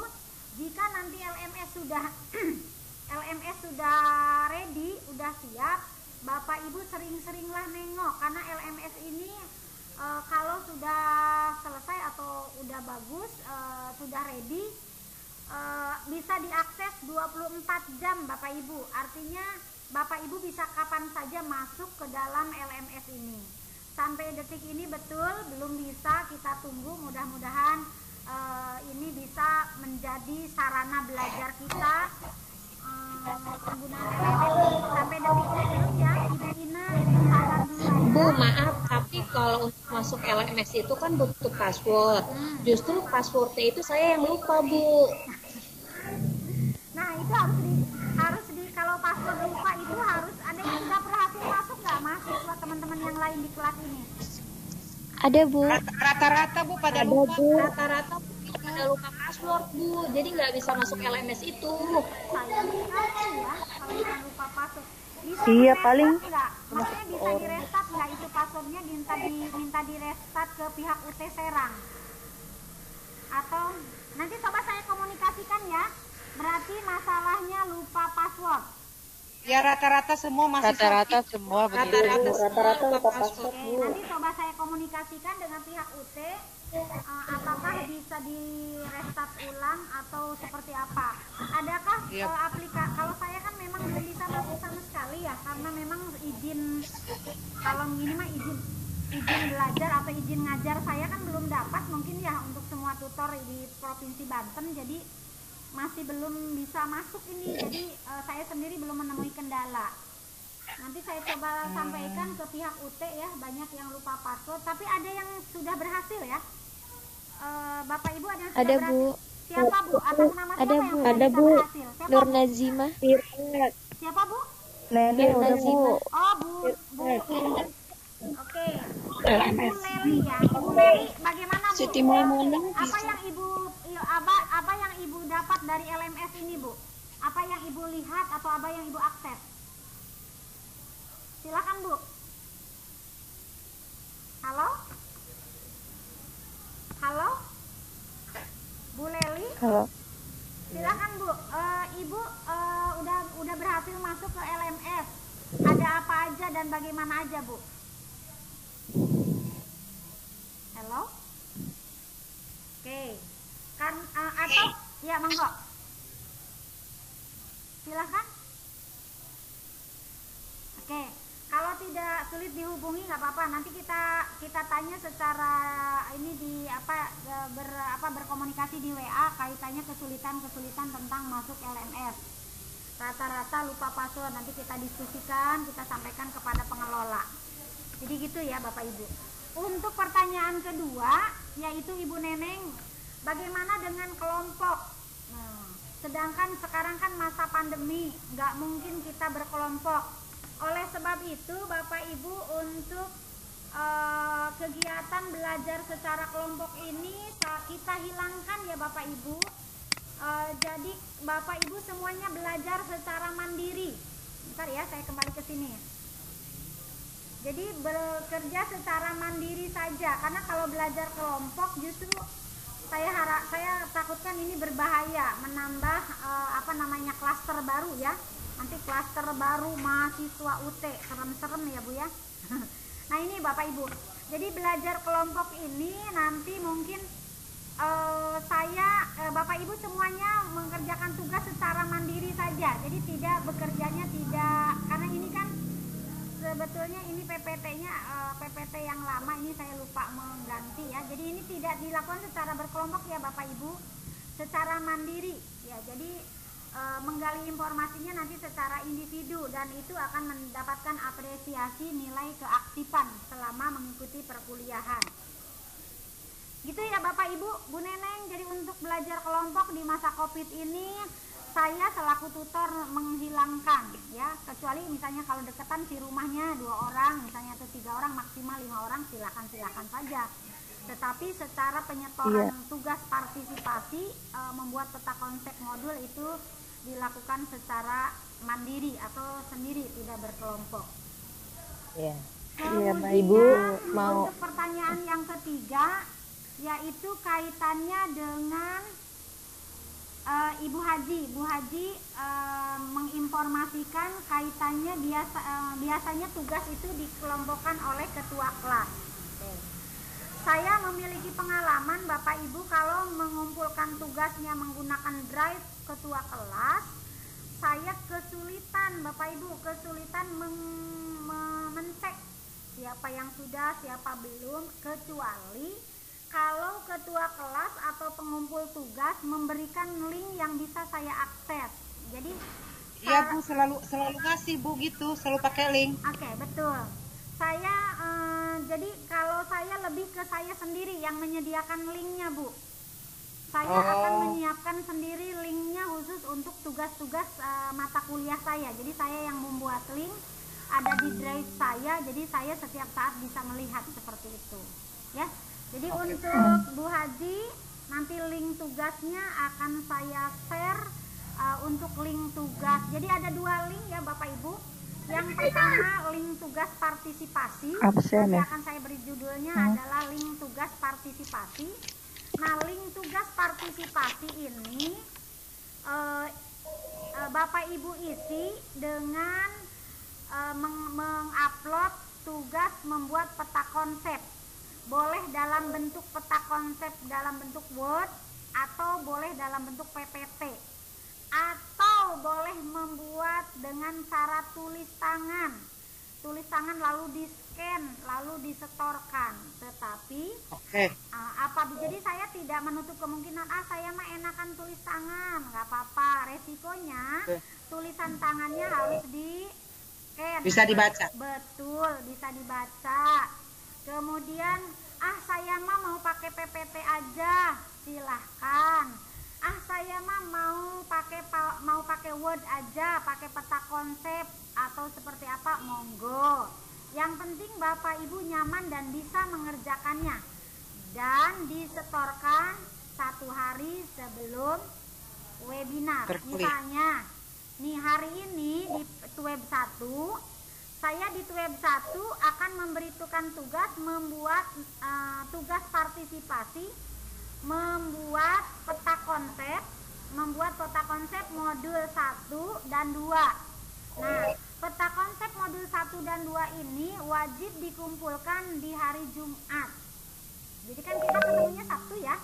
jika nanti LMS sudah ready, sudah siap, Bapak Ibu sering-seringlah nengok, karena LMS ini kalau sudah selesai atau udah bagus, sudah ready, bisa diakses 24 jam Bapak Ibu. Artinya Bapak Ibu bisa kapan saja masuk ke dalam LMS ini. Sampai detik ini betul belum bisa, kita tunggu, mudah-mudahan ini bisa menjadi sarana belajar kita penggunaan LMS. Sampai detik ini belum ya, Ibu Ina, sabar dulu. Bu, maaf, tapi kalau untuk masuk LMS itu kan butuh password. Justru passwordnya itu saya yang lupa, Bu. Nah, itu harus kalau password lupa itu harus ada yang sudah berhasil masuk nggak mahasiswa teman-teman yang lain di kelas ini? Ada, Bu. Rata-rata Bu pada lupa. Rata-rata pada lupa password, Bu. Jadi nggak bisa masuk LMS itu. Sayang sekali ya kalau yang lupa password. Bisa Iya, di-restart paling nggak? Maksudnya bisa di-restart nggak itu passwordnya, minta di-restart ke pihak UT Serang? Atau nanti coba saya komunikasikan ya. Berarti masalahnya lupa password. Ya rata-rata semua masih Rata-rata semua begitu. Rata-rata lupa password, Oke, Bu. nanti coba saya komunikasikan dengan pihak UT, apakah bisa di restart ulang atau seperti apa? Adakah aplikasi? Kalau saya kan memang belum bisa masuk sama sekali ya, karena memang izin, kalau ini mah izin belajar atau izin ngajar saya kan belum dapat mungkin ya untuk semua tutor di Provinsi Banten, jadi masih belum bisa masuk ini. Jadi saya sendiri belum menemui kendala. Nanti saya coba sampaikan ke pihak UT ya, banyak yang lupa password, tapi ada yang sudah berhasil ya. Bapak Ibu ada yang sudah berhasil? Bu. Siapa Bu? Atas nama siapa yang sudah Ada, bisa Bu. berhasil? Siapa, Nur Bu? Nazima. Siapa Bu? Nenek udah, Bu. Oh, Bu. Oke. Ibu Leli ya. Ibu Leli, bagaimana Bu? Siti Maimunah. Apa yang Ibu dapat dari LMS ini, Bu? Apa yang Ibu lihat atau apa yang Ibu akses? Silakan, Bu. Halo? Halo? Bu Leli? Halo. Silakan, Bu. Ibu udah berhasil masuk ke LMS. Ada apa aja dan bagaimana aja, Bu? Halo? Oke. Kan atau ya monggo. Silakan. Oke. Kalau tidak sulit dihubungi nggak apa-apa. Nanti kita tanya secara ini berkomunikasi di WA kaitannya kesulitan tentang masuk LMS. Rata-rata lupa password, nanti kita diskusikan, kita sampaikan kepada pengelola. Jadi gitu ya Bapak Ibu. Untuk pertanyaan kedua, yaitu Ibu Neneng, bagaimana dengan kelompok? Nah, sedangkan sekarang kan masa pandemi, nggak mungkin kita berkelompok. Oleh sebab itu Bapak Ibu untuk kegiatan belajar secara kelompok ini kita hilangkan ya Bapak Ibu. Jadi Bapak Ibu semuanya belajar secara mandiri. Bentar ya, saya kembali ke sini. Jadi bekerja secara mandiri saja, karena kalau belajar kelompok justru saya takutkan ini berbahaya, menambah klaster baru ya. Nanti klaster baru mahasiswa UT, serem-serem ya Bu ya. Nah ini Bapak Ibu, jadi belajar kelompok ini nanti mungkin Bapak Ibu semuanya mengerjakan tugas secara mandiri saja. Jadi tidak bekerjanya tidak, karena ini kan sebetulnya ini PPT-nya PPT yang lama, ini saya lupa mengganti ya. Jadi ini tidak dilakukan secara berkelompok ya Bapak Ibu, secara mandiri ya. Jadi menggali informasinya nanti secara individu, dan itu akan mendapatkan apresiasi nilai keaktifan selama mengikuti perkuliahan. Gitu ya Bapak Ibu, Bu Neneng. Jadi untuk belajar kelompok di masa Covid ini saya selaku tutor menghilangkan ya, kecuali misalnya kalau deketan si rumahnya 2 orang misalnya atau 3 orang, maksimal 5 orang, silakan saja. Tetapi secara penyetoran tugas partisipasi, membuat peta konsep modul itu dilakukan secara mandiri atau sendiri, tidak berkelompok. Iya. Kemudian Ibu mau untuk pertanyaan yang ketiga, yaitu kaitannya dengan Ibu Haji. Bu Haji menginformasikan kaitannya biasanya tugas itu dikelompokkan oleh ketua kelas. Saya memiliki pengalaman Bapak Ibu kalau mengumpulkan tugasnya menggunakan drive ketua kelas, saya kesulitan Bapak Ibu, mencek siapa yang sudah, siapa belum, kecuali kalau ketua kelas atau pengumpul tugas memberikan link yang bisa saya akses. Jadi iya Bu, selalu ngasih Bu gitu, selalu pakai link. Oke, betul. Saya jadi kalau saya lebih ke saya sendiri yang menyediakan linknya Bu. Saya akan menyiapkan sendiri linknya khusus untuk tugas-tugas mata kuliah saya. Jadi saya yang membuat link, ada di drive saya, jadi saya setiap saat bisa melihat seperti itu ya. Jadi untuk Bu Haji, nanti link tugasnya akan saya share untuk link tugas. Jadi ada 2 link ya Bapak Ibu. Yang pertama link tugas partisipasi. Nanti akan saya beri judulnya adalah link tugas partisipasi. Nah, link tugas partisipasi ini Bapak Ibu isi dengan mengupload tugas membuat peta konsep. Boleh dalam bentuk peta konsep dalam bentuk Word, atau boleh dalam bentuk PPT, atau boleh membuat dengan cara tulis tangan lalu di scan lalu disetorkan. Tetapi jadi saya tidak menutup kemungkinan saya mah enakan tulis tangan, nggak apa-apa. Resikonya tulisan tangannya harus di scan, bisa dibaca. Betul, bisa dibaca. Kemudian saya mah mau pakai PPT aja, silahkan. Saya mah mau pakai Word aja, pakai peta konsep atau seperti apa, monggo. Yang penting Bapak Ibu nyaman dan bisa mengerjakannya, dan disetorkan 1 hari sebelum webinar. Misalnya nih hari ini di web 1, saya di web 1 akan memberitakan tugas membuat tugas partisipasi, membuat peta konsep modul 1 dan 2. Nah, peta konsep modul 1 dan 2 ini wajib dikumpulkan di hari Jumat. Jadi kan kita ketemunya Sabtu ya,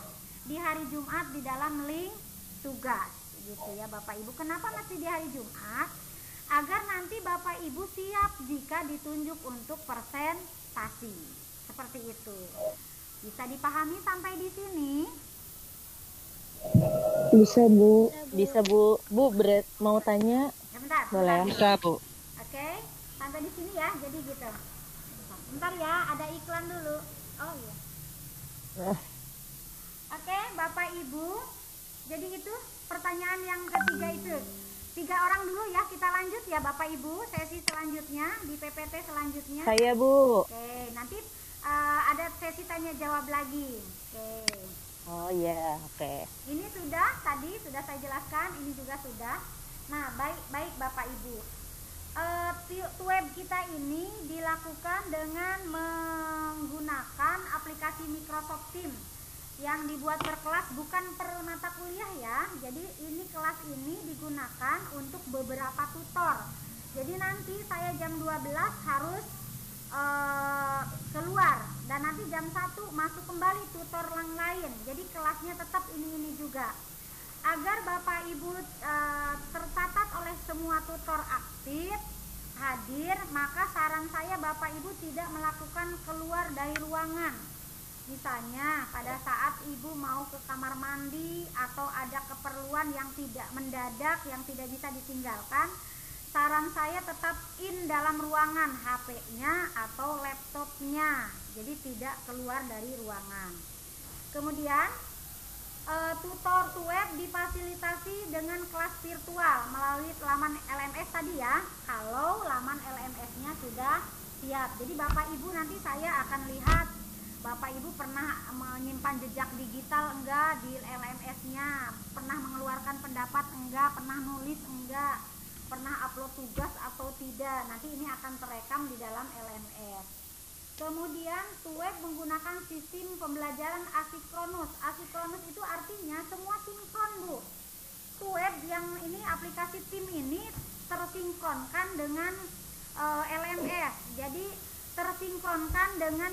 di hari Jumat di dalam link tugas gitu ya Bapak Ibu. Kenapa masih di hari Jumat? Agar nanti Bapak Ibu siap jika ditunjuk untuk presentasi. Seperti itu. Bisa dipahami sampai di sini? Bisa Bu. Bisa Bu. Bu, mau tanya? Ya, bentar. Boleh. Bisa Bu. Oke, sampai di sini ya. Jadi gitu. Bentar ya, ada iklan dulu. Oh iya. Oke, Bapak Ibu. Jadi itu pertanyaan yang ketiga itu. 3 orang dulu ya, kita lanjut ya Bapak Ibu, sesi selanjutnya di PPT selanjutnya. Saya Bu. Oke, nanti ada sesi tanya jawab lagi. Oke. Oh iya, oke. Ini tadi sudah saya jelaskan, ini juga sudah. Nah, baik Bapak Ibu. Web kita ini dilakukan dengan menggunakan aplikasi Microsoft Teams yang dibuat per kelas, bukan per mata kuliah ya. Jadi ini kelas ini digunakan untuk beberapa tutor. Jadi nanti saya jam 12 harus keluar, dan nanti jam 1 masuk kembali tutor yang lain. Jadi kelasnya tetap ini juga. Agar Bapak Ibu tercatat oleh semua tutor aktif hadir, maka saran saya Bapak Ibu tidak melakukan keluar dari ruangan. Misalnya pada saat Ibu mau ke kamar mandi atau ada keperluan yang tidak mendadak, yang tidak bisa ditinggalkan, saran saya tetap in dalam ruangan, HP-nya atau laptopnya, jadi tidak keluar dari ruangan. Kemudian tutor web difasilitasi dengan kelas virtual melalui laman LMS tadi ya, kalau laman LMS-nya sudah siap. Jadi Bapak Ibu nanti saya akan lihat Bapak Ibu pernah menyimpan jejak digital enggak di LMS-nya, pernah mengeluarkan pendapat enggak, pernah nulis enggak, pernah upload tugas atau tidak. Nanti ini akan terekam di dalam LMS. Kemudian web menggunakan sistem pembelajaran asinkronus. Asinkronus itu artinya semua sinkron, Bu. Web yang ini aplikasi tim ini tersinkronkan dengan LMS. Jadi tersinkronkan dengan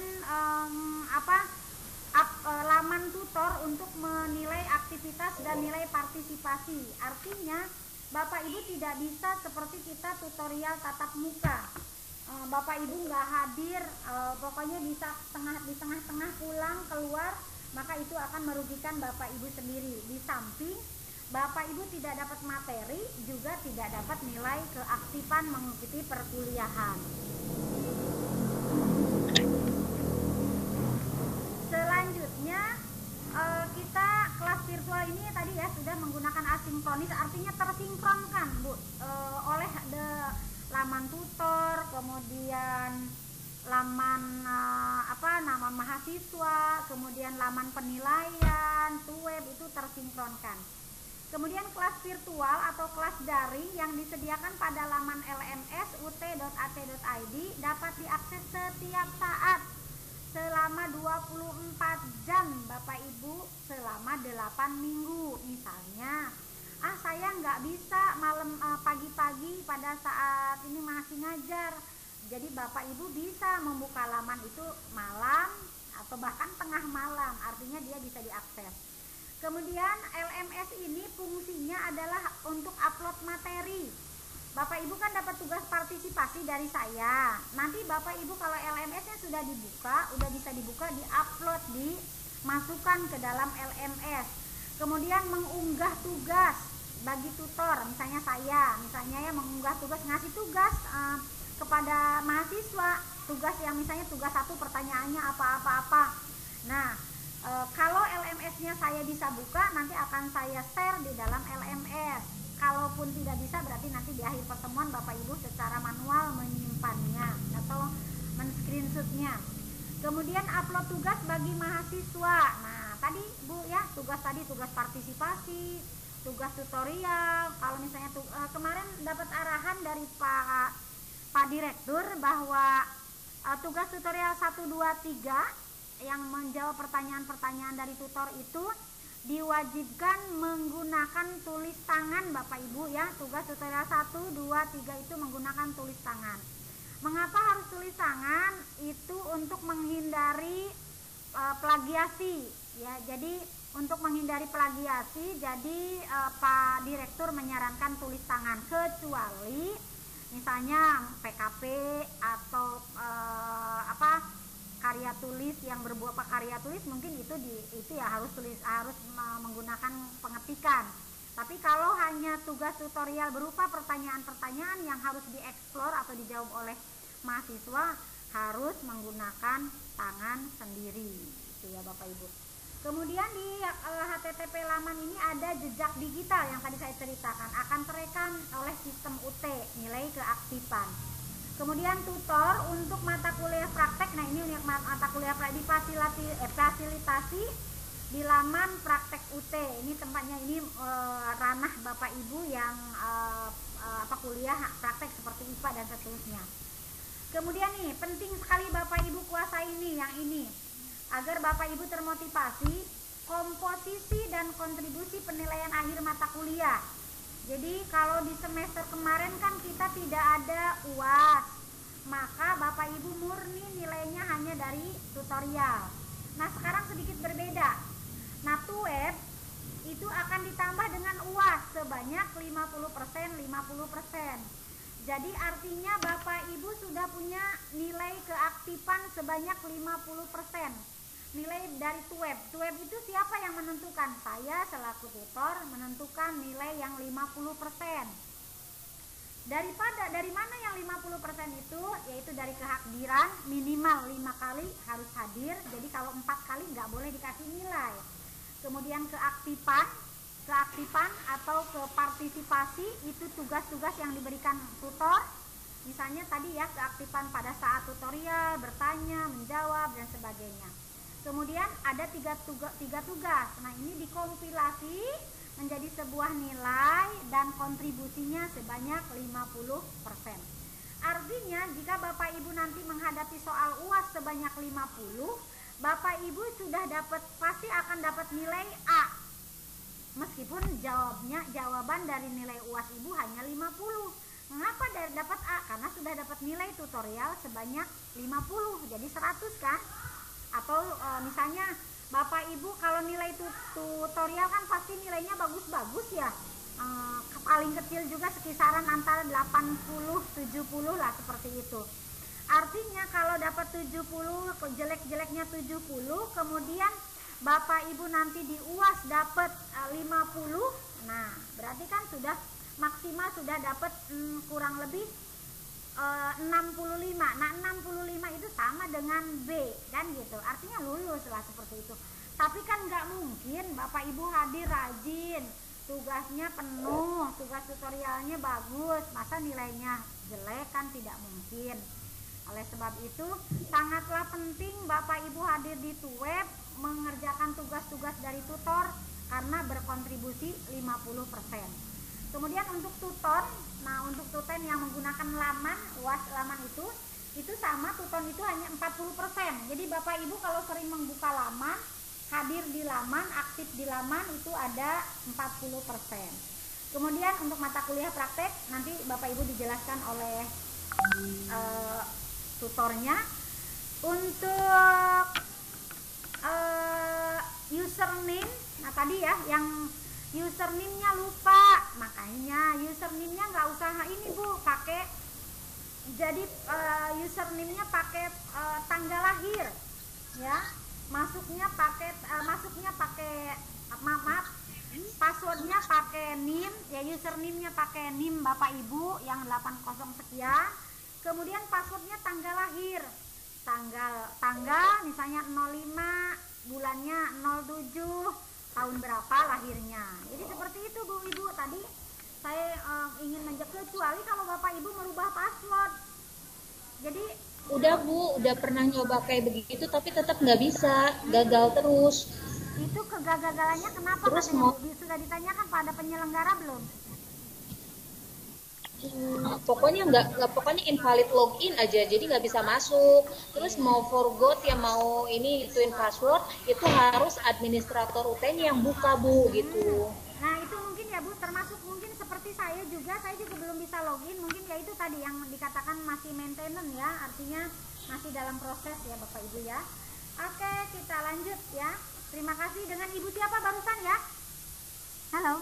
laman tutor untuk menilai aktivitas dan nilai partisipasi. Artinya Bapak Ibu tidak bisa seperti kita tutorial tatap muka. Bapak Ibu nggak hadir, pokoknya bisa di tengah-tengah pulang keluar, maka itu akan merugikan Bapak Ibu sendiri. Di samping Bapak Ibu tidak dapat materi, juga tidak dapat nilai keaktifan mengikuti perkuliahan. Selanjutnya kita kelas virtual ini tadi ya sudah menggunakan asinkronis, artinya tersinkronkan, Bu, oleh laman tutor, kemudian laman nama mahasiswa, kemudian laman penilaian, web itu tersinkronkan. Kemudian kelas virtual atau kelas daring yang disediakan pada laman LMS ut.at.id dapat diakses setiap saat selama 24 jam Bapak Ibu selama 8 minggu. Misalnya saya nggak bisa malam pagi-pagi pada saat ini masih ngajar, jadi Bapak Ibu bisa membuka laman itu malam atau bahkan tengah malam, artinya dia bisa diakses. Kemudian LMS ini fungsinya adalah untuk upload materi. Bapak Ibu kan dapat tugas partisipasi dari saya. Nanti Bapak Ibu kalau LMS-nya sudah dibuka, udah bisa dibuka, diupload, dimasukkan ke dalam LMS. Kemudian mengunggah tugas bagi tutor, misalnya saya, ya mengunggah tugas, ngasih tugas kepada mahasiswa, tugas yang misalnya tugas 1 pertanyaannya apa-apa. Nah, kalau LMS-nya saya bisa buka, nanti akan saya share di dalam LMS. Kalaupun tidak bisa, berarti nanti di akhir pertemuan Bapak Ibu secara manual menyimpannya atau men-screenshotnya. Kemudian upload tugas bagi mahasiswa. Nah, tadi Bu ya, tugas partisipasi, tugas tutorial. Kalau misalnya kemarin dapat arahan dari Pak Direktur bahwa tugas tutorial 1, 2, 3 yang menjawab pertanyaan-pertanyaan dari tutor itu diwajibkan menggunakan tulis tangan Bapak Ibu ya. Tugas tutorial 1, 2, 3 itu menggunakan tulis tangan. Mengapa harus tulis tangan? Itu untuk menghindari plagiasi ya. Jadi untuk menghindari plagiasi, jadi Pak Direktur menyarankan tulis tangan, kecuali misalnya PKP atau karya tulis yang berbuah karya tulis, mungkin itu ya harus menggunakan pengetikan. Tapi kalau hanya tugas tutorial berupa pertanyaan-pertanyaan yang harus dieksplor atau dijawab oleh mahasiswa, harus menggunakan tangan sendiri, itu ya Bapak Ibu. Kemudian di HTTP laman ini ada jejak digital yang tadi saya ceritakan, akan terekam oleh sistem UT, nilai keaktifan. Kemudian tutor untuk mata kuliah praktek, nah ini mata kuliah fasilitasi di laman praktek UT. Ini tempatnya, ini ranah Bapak Ibu yang kuliah praktek seperti IPA dan seterusnya. Kemudian nih, penting sekali Bapak Ibu kuasai yang ini, agar Bapak Ibu termotivasi, komposisi dan kontribusi penilaian akhir mata kuliah. Jadi kalau di semester kemarin kan kita tidak ada UAS, maka Bapak Ibu murni nilainya hanya dari tutorial. Nah, sekarang sedikit berbeda. Nah, TUEB itu akan ditambah dengan UAS sebanyak 50%, 50%. Jadi artinya Bapak Ibu sudah punya nilai keaktifan sebanyak 50%. Nilai dari TUEB. TUEB itu siapa yang menentukan? Saya selaku tutor menentukan nilai yang 50%. Dari mana yang 50% itu? Yaitu dari kehadiran minimal 5 kali harus hadir. Jadi kalau 4 kali nggak boleh dikasih nilai. Kemudian keaktifan atau kepartisipasi itu tugas-tugas yang diberikan tutor. Misalnya tadi ya, keaktifan pada saat tutorial, bertanya, menjawab dan sebagainya. Kemudian ada tiga tugas. Nah, ini dikompilasi menjadi sebuah nilai dan kontribusinya sebanyak 50%. Artinya jika Bapak Ibu nanti menghadapi soal UAS sebanyak 50, Bapak Ibu sudah pasti akan dapat nilai A. Meskipun jawaban dari nilai UAS Ibu hanya 50. Mengapa dapat A? Karena sudah dapat nilai tutorial sebanyak 50, jadi 100 kan? Atau misalnya Bapak Ibu kalau nilai tutorial kan pasti nilainya bagus-bagus ya. Paling kecil juga sekisaran antara 80-70 lah, seperti itu. Artinya kalau dapat 70, jelek-jeleknya 70, kemudian Bapak Ibu nanti di UAS dapat 50. Nah, berarti kan sudah maksimal sudah dapat kurang lebih 65. Nah, 65 itu sama dengan B kan gitu. Artinya lulus lah, seperti itu. Tapi kan nggak mungkin Bapak Ibu hadir rajin, tugasnya penuh, tugas tutorialnya bagus, masa nilainya jelek, kan tidak mungkin. Oleh sebab itu sangatlah penting Bapak Ibu hadir di TUEB, mengerjakan tugas-tugas dari tutor karena berkontribusi 50%. Kemudian untuk tutor, nah untuk tutor yang menggunakan laman, UAS laman itu sama, tutor itu hanya 40%. Jadi Bapak Ibu kalau sering membuka laman, hadir di laman, aktif di laman, itu ada 40%. Kemudian untuk mata kuliah praktek, nanti Bapak Ibu dijelaskan oleh tutornya. Untuk username, nah tadi ya yang username-nya lupa, makanya username-nya nggak usah ini Bu, pakai jadi username-nya pakai tanggal lahir ya, masuknya pakai passwordnya pakai NIM ya, username-nya pakai NIM Bapak Ibu yang 80 sekian, kemudian passwordnya tanggal lahir, tanggal misalnya 05, bulannya 07, tahun berapa lahirnya. Jadi seperti itu Bu Ibu. Tadi saya ingin kecuali kalau Bapak Ibu merubah password. Jadi udah Bu, udah pernah nyoba kayak begitu tapi tetap nggak bisa, gagal terus. Itu kegagalannya kenapa? Terus katanya Bu? Sudah ditanyakan pada penyelenggara belum? Pokoknya pokoknya invalid login aja, jadi nggak bisa masuk. Terus mau forgot ya, mau ini ituin password, itu harus administrator UTN yang buka Bu gitu. Nah itu mungkin ya Bu, termasuk mungkin seperti saya juga belum bisa login, mungkin ya itu tadi yang dikatakan masih maintenance ya, artinya masih dalam proses ya Bapak Ibu ya. Oke, kita lanjut ya. Terima kasih. Dengan Ibu siapa barusan ya? Halo.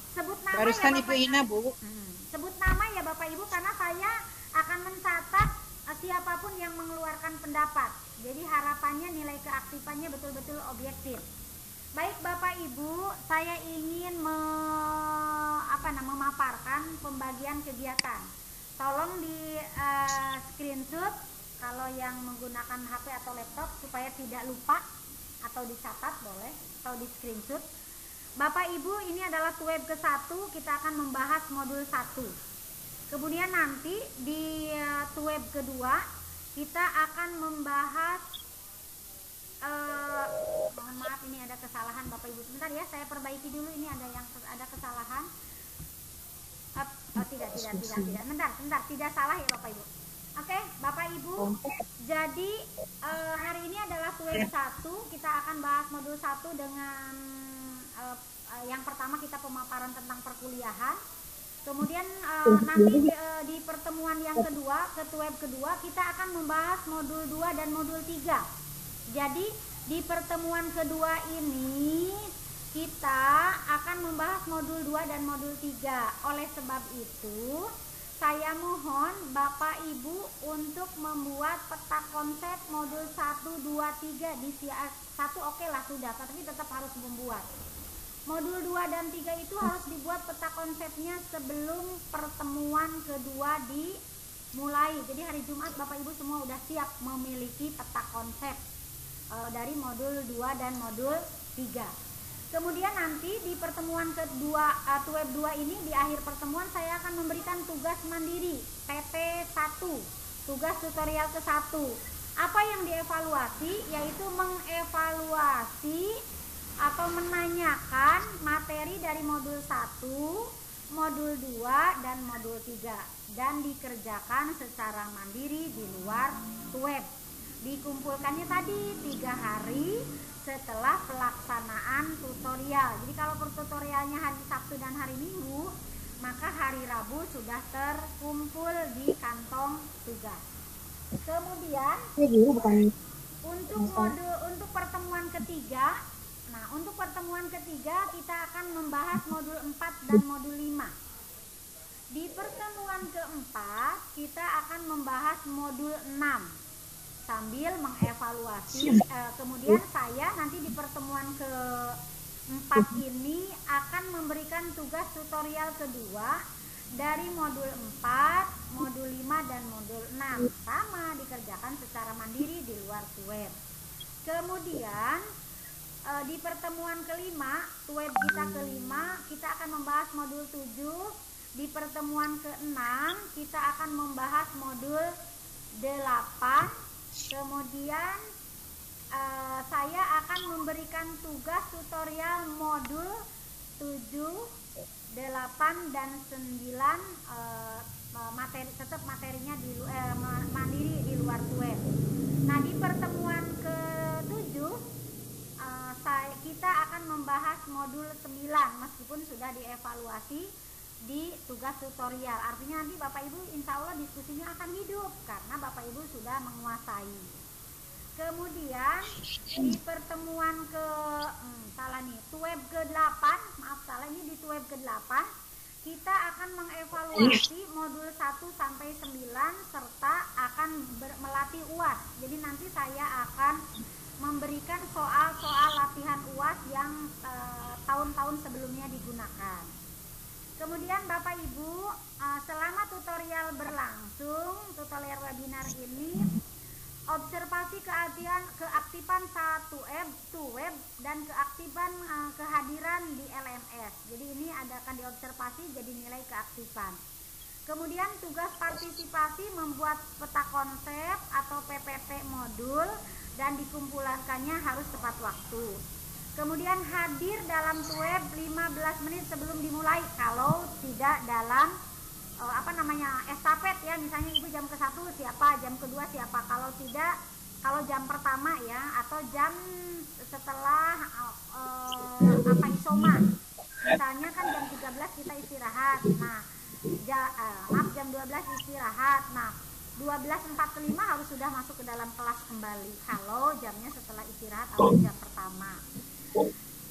Sebut nama barusan ya Ibu Ina Bu. Sebut nama ya Bapak Ibu, karena saya akan mencatat siapapun yang mengeluarkan pendapat. Jadi harapannya nilai keaktifannya betul-betul objektif. Baik Bapak Ibu, saya ingin memaparkan pembagian kegiatan. Tolong di screenshot kalau yang menggunakan HP atau laptop supaya tidak lupa, atau dicatat boleh, atau di screenshot. Bapak Ibu, ini adalah TUEB ke-1, kita akan membahas modul 1. Kemudian nanti di TUEB kedua kita akan membahas mohon maaf ini ada kesalahan Bapak Ibu, sebentar ya, saya perbaiki dulu, ini ada kesalahan. Tidak, bentar, tidak salah ya Bapak Ibu. Oke, Bapak Ibu, jadi hari ini adalah TUEB 1, kita akan bahas modul 1 dengan yang pertama kita pemaparan tentang perkuliahan. Kemudian nanti di pertemuan yang kedua ke web kedua, kita akan membahas modul 2 dan modul 3. Jadi di pertemuan kedua ini kita akan membahas modul 2 dan modul 3. Oleh sebab itu, saya mohon Bapak Ibu untuk membuat peta konsep modul 1, 2, 3 di satu oke lah sudah, tapi tetap harus membuat. Modul 2 dan 3 itu harus dibuat peta konsepnya sebelum pertemuan kedua dimulai. Jadi hari Jumat Bapak Ibu semua udah siap memiliki peta konsep dari modul 2 dan modul 3. Kemudian nanti di pertemuan kedua web 2 ini, di akhir pertemuan saya akan memberikan tugas mandiri PT1, tugas tutorial ke-1. Apa yang dievaluasi? Yaitu mengevaluasi atau menanyakan materi dari modul 1, modul 2, dan modul 3, dan dikerjakan secara mandiri di luar web. Dikumpulkannya tadi 3 hari setelah pelaksanaan tutorial. Jadi kalau tutorialnya hari Sabtu dan hari Minggu, maka hari Rabu sudah terkumpul di kantong tugas. Kemudian untuk pertemuan ketiga, untuk pertemuan ketiga kita akan membahas modul 4 dan modul 5. Di pertemuan keempat kita akan membahas modul 6 sambil mengevaluasi. Kemudian saya nanti di pertemuan keempat ini akan memberikan tugas tutorial kedua dari modul 4, modul 5, dan modul 6. Sama dikerjakan secara mandiri di luar web. Kemudian di pertemuan kelima, web kita kelima, kita akan membahas modul 7. Di pertemuan ke-6 kita akan membahas modul 8. Kemudian saya akan memberikan tugas tutorial modul 7, 8, dan 9, materinya mandiri di luar web. Nah, di pertemuan ke-7 kita akan membahas modul 9 meskipun sudah dievaluasi di tugas tutorial. Artinya nanti Bapak Ibu insya Allah diskusinya akan hidup karena Bapak Ibu sudah menguasai. Kemudian di pertemuan web ke-8, maaf salah, ini di web ke-8 kita akan mengevaluasi modul 1 sampai 9 serta akan melatih UAS. Jadi nanti saya akan memberikan soal-soal latihan UAS yang tahun-tahun sebelumnya digunakan. Kemudian Bapak Ibu, selama tutorial berlangsung, tutorial webinar ini, observasi keaktifan 1 web dan keaktifan kehadiran di LMS. Jadi ini akan diobservasi jadi nilai keaktifan. Kemudian tugas partisipasi membuat peta konsep atau PPT modul dan dikumpulkannya harus tepat waktu. Kemudian hadir dalam web 15 menit sebelum dimulai kalau tidak dalam estafet ya, misalnya Ibu jam ke-1 siapa, jam kedua siapa, kalau tidak, kalau jam pertama ya, atau jam setelah isoma. Misalnya kan jam 13 kita istirahat. Nah, jam 12 istirahat. Nah, 12.45 harus sudah masuk ke dalam kelas kembali kalau jamnya setelah istirahat atau jam pertama.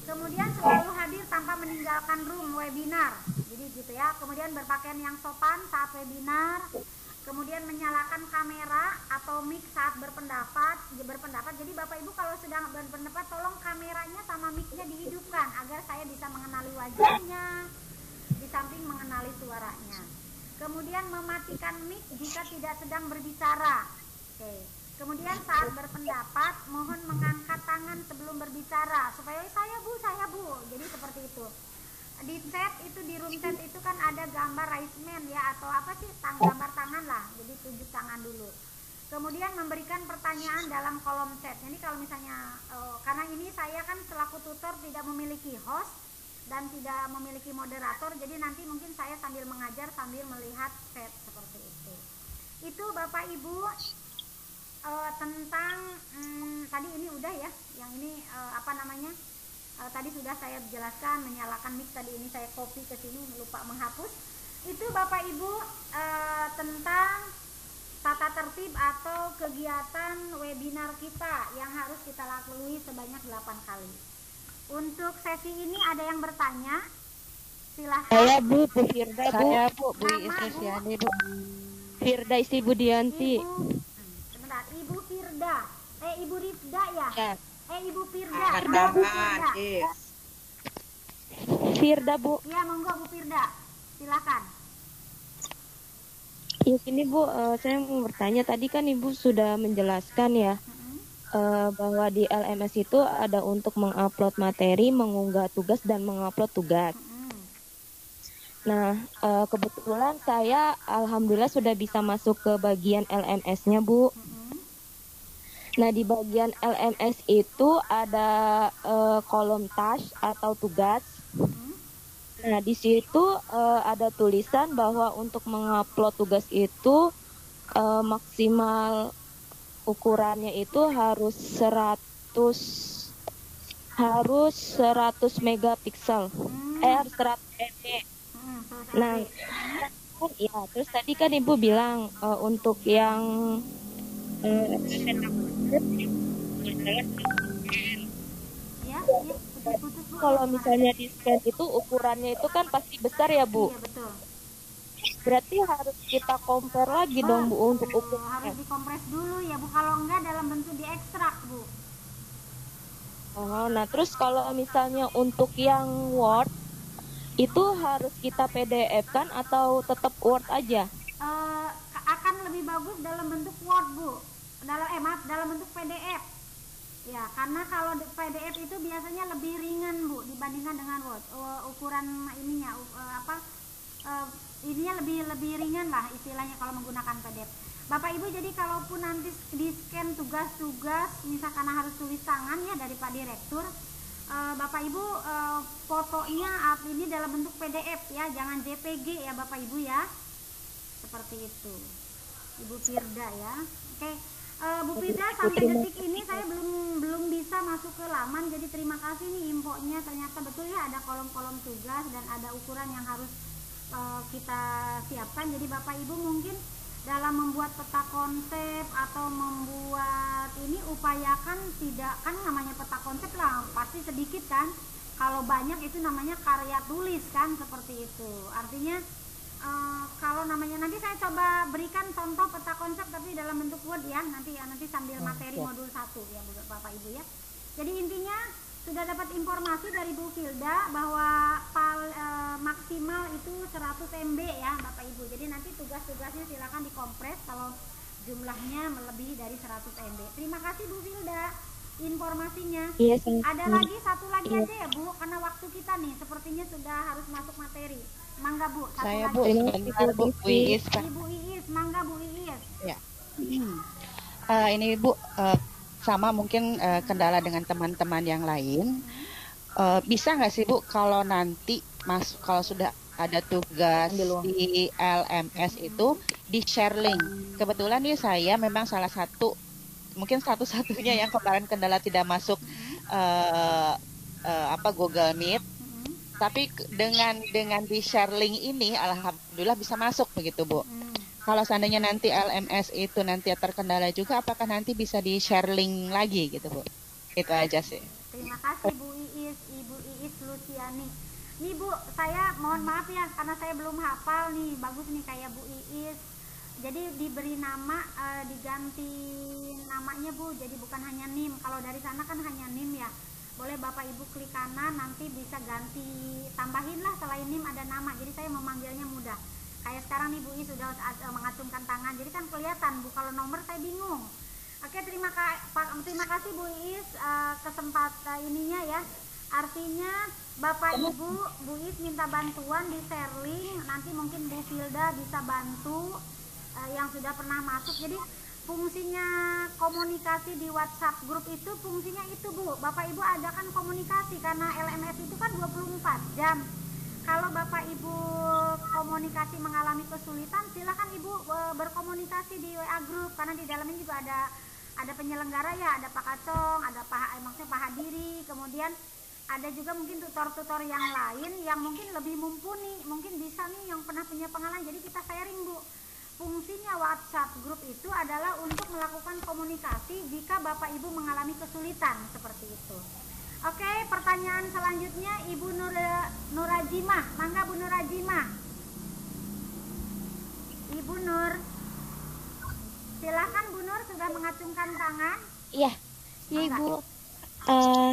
Kemudian selalu hadir tanpa meninggalkan room webinar. Jadi gitu ya. Kemudian berpakaian yang sopan saat webinar. Kemudian menyalakan kamera atau mic saat berpendapat. Jadi Bapak Ibu kalau sedang berpendapat tolong kameranya sama mic-nya dihidupkan agar saya bisa mengenali wajahnya, di samping mengenali suaranya. Kemudian mematikan mic jika tidak sedang berbicara. Oke. Kemudian saat berpendapat mohon mengangkat tangan sebelum berbicara supaya saya bu. Jadi seperti itu. Di chat itu, di room chat itu kan ada gambar raise hand ya, atau apa sih, gambar tangan lah. Jadi tunjuk tangan dulu. Kemudian memberikan pertanyaan dalam kolom chat. Jadi kalau misalnya karena ini saya kan selaku tutor tidak memiliki host dan tidak memiliki moderator, jadi nanti mungkin saya sambil mengajar sambil melihat chat seperti itu. Itu Bapak Ibu tentang tadi ini udah ya, yang ini tadi sudah saya jelaskan, menyalakan mic tadi ini saya copy ke sini lupa menghapus. Itu Bapak Ibu tentang tata tertib atau kegiatan webinar kita yang harus kita lalui sebanyak 8 kali. Untuk sesi ini ada yang bertanya? Silahkan. Saya Bu Firda Bu. Saya Bu Nama, Isriani Bu. Firda Isti Budianti. Sebentar, Ibu Firda. Ibu Rifda ya? Ya. Ibu Firda. Ardahan, Firda Bu. Iya, monggo Bu Firda. Silakan. Ya gini Bu, saya mau bertanya, tadi kan Ibu sudah menjelaskan ya bahwa di LMS itu ada untuk mengupload materi, mengunggah tugas dan mengupload tugas. Nah, kebetulan saya alhamdulillah sudah bisa masuk ke bagian LMS-nya Bu. Nah, di bagian LMS itu ada kolom task atau tugas. Nah, di situ ada tulisan bahwa untuk mengupload tugas itu maksimal ukurannya itu harus 100 megapiksel. Harus 100 MB. Nah, ya, terus tadi kan Ibu bilang untuk yang kalau misalnya di scan itu ukurannya itu kan pasti besar ya Bu. Iya, betul. Berarti harus kita compare lagi dong Bu untuk ukuran. Harus dikompres dulu ya Bu, kalau enggak dalam bentuk diekstrak Bu. Oh, nah terus kalau misalnya untuk yang Word itu harus kita PDF kan atau tetap Word aja? Akan lebih bagus dalam bentuk Word Bu. Dalam bentuk PDF. Ya, karena kalau PDF itu biasanya lebih ringan Bu dibandingkan dengan Word. Ukuran ininya ininya lebih ringan lah istilahnya kalau menggunakan PDF. Bapak Ibu, jadi kalaupun nanti di scan tugas-tugas misalkan harus tulis tangan ya dari Pak Direktur, Bapak Ibu fotonya ini dalam bentuk PDF ya, jangan JPG ya Bapak Ibu ya. Seperti itu. Ibu Firda ya. Oke. Bu Firda, sampai detik ini saya belum bisa masuk ke laman, jadi terima kasih nih infonya. Ternyata betul ya ada kolom-kolom tugas dan ada ukuran yang harus kita siapkan. Jadi Bapak Ibu mungkin dalam membuat peta konsep atau membuat ini upayakan tidak, kan namanya peta konsep lah pasti sedikit kan, kalau banyak itu namanya karya tulis kan, seperti itu. Artinya kalau namanya nanti saya coba berikan contoh peta konsep tapi dalam bentuk Word ya, nanti sambil materi modul 1 ya Bapak Ibu ya. Jadi intinya sudah dapat informasi dari Bu Filda bahwa maksimal itu 100 MB ya Bapak Ibu. Jadi nanti tugas-tugasnya silakan dikompres kalau jumlahnya melebihi dari 100 MB. Terima kasih Bu Filda informasinya. Iya, ada lagi satu lagi aja ya Bu, karena waktu kita nih sepertinya sudah harus masuk materi. Mangga Bu, satu Saya lagi. Bu, sebentar Bu Iis. Ibu Iis, mangga Bu Iis. Ya. Ini Bu, sama mungkin kendala dengan teman-teman yang lain. Bisa nggak sih Bu kalau nanti kalau sudah ada tugas di LMS itu di share link. Kebetulan nih saya memang salah satu, mungkin satu-satunya yang kemarin kendala tidak masuk Google Meet. Tapi dengan di share link ini alhamdulillah bisa masuk begitu Bu. Kalau seandainya nanti LMS itu nanti terkendala juga, apakah nanti bisa di share link lagi gitu Bu? Itu aja sih. Terima kasih Bu Iis, Ibu Iis Luciani. Nih Bu, saya mohon maaf ya karena saya belum hafal nih. Bagus nih kayak Bu Iis. Jadi diberi nama, diganti namanya Bu. Jadi bukan hanya NIM. Kalau dari sana kan hanya NIM ya. Boleh Bapak Ibu klik kanan, nanti bisa ganti, tambahin lah selain NIM ada nama. Jadi saya memanggilnya mudah. Kayak sekarang nih Bu Iis sudah mengacungkan tangan. Jadi kan kelihatan Bu, kalau nomor saya bingung. Oke, terima kasih Bu Iis kesempatan ininya ya. Artinya Bapak Ibu, Bu Iis minta bantuan di share link, nanti mungkin Bu Filda bisa bantu yang sudah pernah masuk. Jadi fungsinya komunikasi di WhatsApp grup itu fungsinya itu Bu. Bapak Ibu adakan komunikasi karena LMS itu kan 24 jam. Kalau Bapak Ibu komunikasi mengalami kesulitan, silakan Ibu berkomunikasi di WA grup karena di dalamnya juga ada penyelenggara ya, ada Pak Kacong, ada maksudnya Pak Hadiri, kemudian ada juga mungkin tutor-tutor yang lain yang mungkin lebih mumpuni, mungkin bisa nih yang pernah punya pengalaman. Jadi kita sharing Bu, fungsinya WhatsApp grup itu adalah untuk melakukan komunikasi jika Bapak Ibu mengalami kesulitan seperti itu. Oke, pertanyaan selanjutnya Ibu Nurajimah. Mangga Bu Nurajimah. Ibu Nur. Silakan Bu Nur, sudah mengacungkan tangan. Iya, iya Ibu.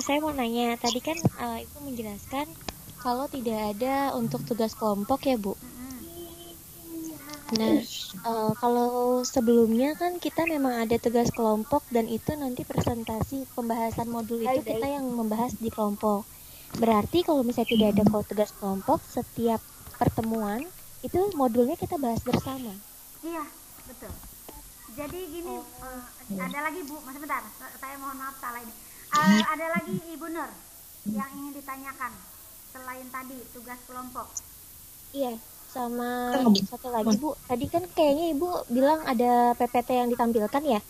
Saya mau nanya, tadi kan Ibu menjelaskan kalau tidak ada untuk tugas kelompok ya Bu. Nah, kalau sebelumnya kan kita memang ada tugas kelompok dan itu nanti presentasi pembahasan modul itu kita yang membahas di kelompok. Berarti kalau misalnya tidak ada tugas kelompok, setiap pertemuan itu modulnya kita bahas bersama. Iya, betul. Jadi gini, ada lagi Bu, mas sebentar, saya mohon maaf salah ini. Ada lagi Ibu Nur yang ingin ditanyakan selain tadi tugas kelompok. Iya. Sama satu lagi Bu, tadi kan kayaknya Ibu bilang ada PPT yang ditampilkan ya.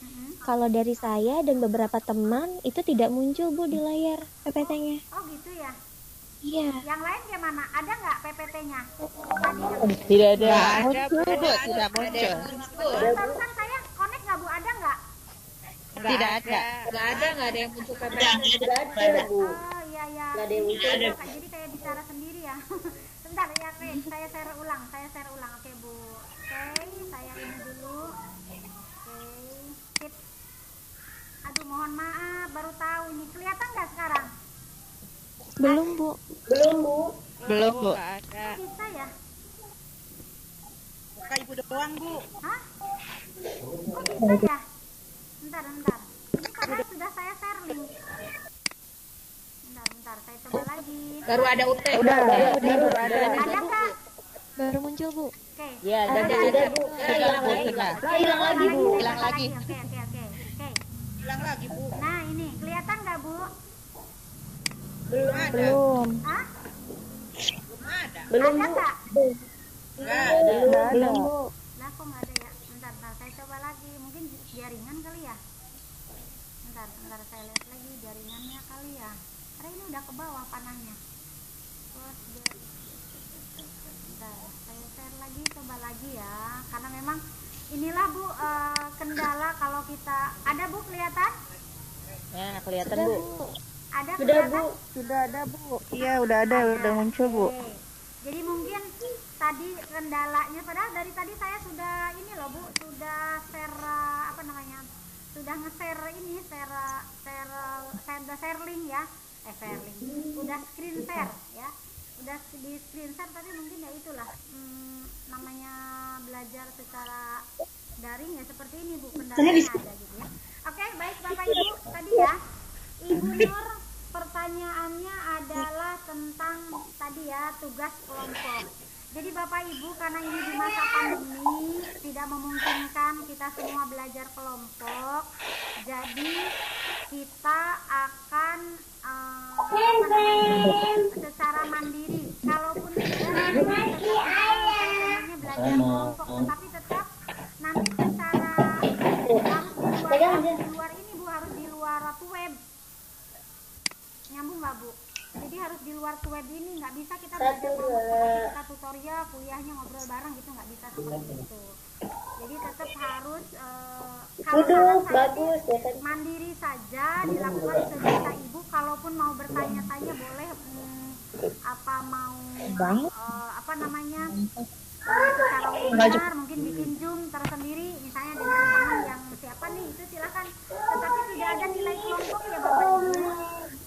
Kalau dari saya dan beberapa teman itu tidak muncul Bu di layar PPT-nya. Oh gitu ya? Iya. Yang lain gimana? Ada nggak PPT-nya? Tidak ada. Muncul Bu, tidak muncul. Barusan saya connect nggak Bu? Ada nggak? Tidak ada. Nggak ada yang muncul PPT. Oh iya ya. Jadi kayak bicara sendiri ya. Sebentar ya, saya share ulang. Oke Bu. Oke, saya ini dulu. Oke, sip. Aduh, mohon maaf, baru tahu ini. Kelihatan nggak sekarang? Belum Bu. Belum Bu. Bisa ya? Buka Ibu doang Bu. Hah? Kok bisa ya? Bentar. Ini padahal sudah saya share link. Bentar, saya coba lagi. Baru ada UT. Udah Ada nggak? Baru muncul Bu. Oke. Iya, Ada Bu. Hilang lagi Bu. Hilang lagi. Oke. Hilang lagi Bu. Nah, ini kelihatan nggak Bu? Belum. Hah? Belum ada. Ada nggak? Enggak ada. Lah kok nggak ada ya? Bentar, saya coba lagi. Mungkin jaringan kali ya? Bentar, saya lihat lagi jaringannya kali ya. Karena ini udah ke bawah panahnya. Terus bentar, saya share lagi, coba lagi ya. Karena memang inilah Bu kendala kalau kita ada Bu kelihatan? Ya, kelihatan Bu. Ada kelihatan? Sudah ada Bu. Iya, udah muncul Bu. Oke. Jadi mungkin tadi kendalanya, padahal dari tadi saya sudah ini loh Bu, sudah share apa namanya, sudah nge-share ini, share link ya, udah screen share ya, udah di screen share, tapi mungkin ya itulah namanya belajar secara daring ya seperti ini Bu, kendalanya ada gitu ya. Oke, baik Bapak Ibu, tadi ya Ibu Nur pertanyaannya adalah tentang tadi ya tugas kelompok. Jadi Bapak Ibu, karena ini di masa pandemi tidak memungkinkan kita semua belajar kelompok, jadi kita akan secara mandiri. Kalaupun tidak belajar kelompok, tetapi tetap nanti secara harus di luar ini Bu, harus di luar web. Nyambung nggak Bu? Jadi harus di luar web ini, nggak bisa kita belajar seperti kita tutorial, kuliahnya ngobrol bareng gitu, nggak bisa seperti itu. Jadi tetap harus kalau bagus mandiri saja dilakukan sebisa Ibu. Kalaupun mau bertanya-tanya boleh apa namanya secara webinar, mungkin bikin Zoom tersendiri misalnya dengan teman yang siapa nih, itu silakan. Tetapi tidak ada nilai kelompok ya Bapak Ibu.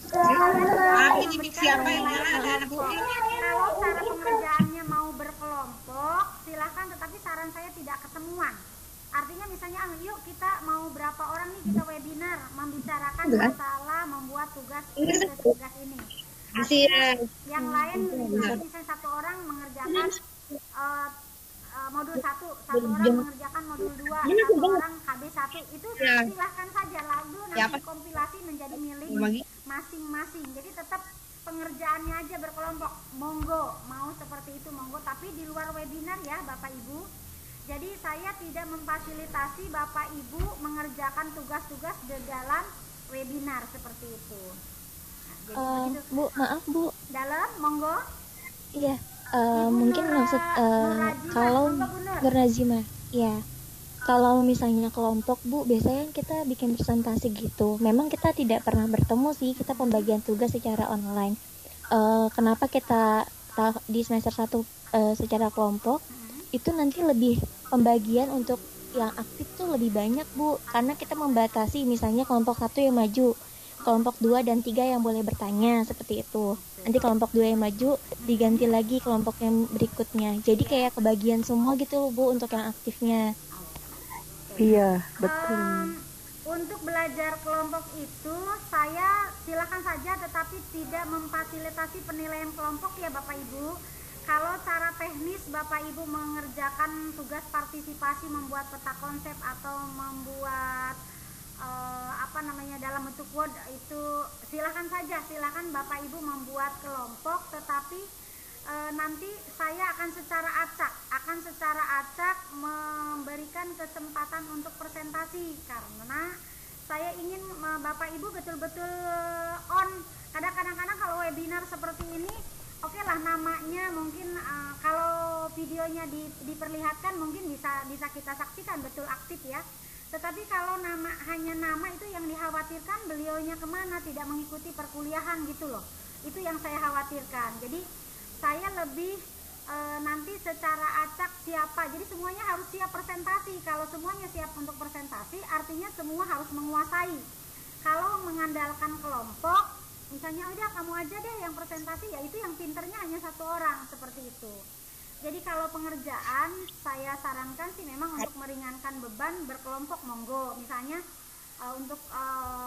Ini siapa yang ada anak Kalau cara pengerjaannya mau berkelompok silahkan, tetapi saran saya tidak ketemuan. Artinya misalnya yuk kita mau berapa orang nih kita webinar membicarakan masalah membuat tugas ini. Artinya yang lain misalnya satu orang mengerjakan modul 1, satu orang mengerjakan modul 2, satu orang KB1, itu silahkan saja, lalu nanti kompilasi menjadi milik masing-masing. Jadi tetap pengerjaannya aja berkelompok, monggo, mau seperti itu monggo, tapi di luar webinar ya Bapak Ibu. Jadi saya tidak memfasilitasi Bapak Ibu mengerjakan tugas-tugas di dalam webinar seperti itu. Nah, jadi Bu, maaf Bu. dalam monggo. Iya. Mungkin maksud kalau Nur Nazima. Ya, kalau misalnya kelompok Bu, biasanya kita bikin presentasi gitu. Memang kita tidak pernah bertemu sih, kita pembagian tugas secara online. Kenapa kita di semester 1 secara kelompok, itu nanti lebih pembagian untuk yang aktif tuh lebih banyak Bu, karena kita membatasi misalnya kelompok 1 yang maju, kelompok 2 dan 3 yang boleh bertanya, seperti itu. Nanti kelompok 2 yang maju diganti lagi kelompok yang berikutnya. Jadi kayak kebagian semua gitu Bu untuk yang aktifnya. Iya, betul. Untuk belajar kelompok itu saya silakan saja, tetapi tidak memfasilitasi penilaian kelompok ya Bapak Ibu. Kalau cara teknis Bapak Ibu mengerjakan tugas partisipasi, membuat peta konsep atau membuat dalam bentuk Word, itu silakan saja, silakan Bapak Ibu membuat kelompok, tetapi nanti saya akan secara acak memberikan kesempatan untuk presentasi, karena saya ingin Bapak Ibu betul-betul on. Kadang-kadang kalau webinar seperti ini, oke lah namanya mungkin kalau videonya diperlihatkan mungkin bisa kita saksikan betul aktif ya. Tetapi kalau hanya nama itu yang dikhawatirkan beliaunya kemana, tidak mengikuti perkuliahan gitu loh. Itu yang saya khawatirkan. Jadi saya lebih nanti secara acak siapa. Jadi semuanya harus siap presentasi. Kalau semuanya siap untuk presentasi, artinya semua harus menguasai. Kalau mengandalkan kelompok, misalnya udah kamu aja deh yang presentasi, ya itu yang pinternya hanya satu orang, seperti itu. Jadi kalau pengerjaan saya sarankan sih memang untuk meringankan beban berkelompok, monggo. Misalnya untuk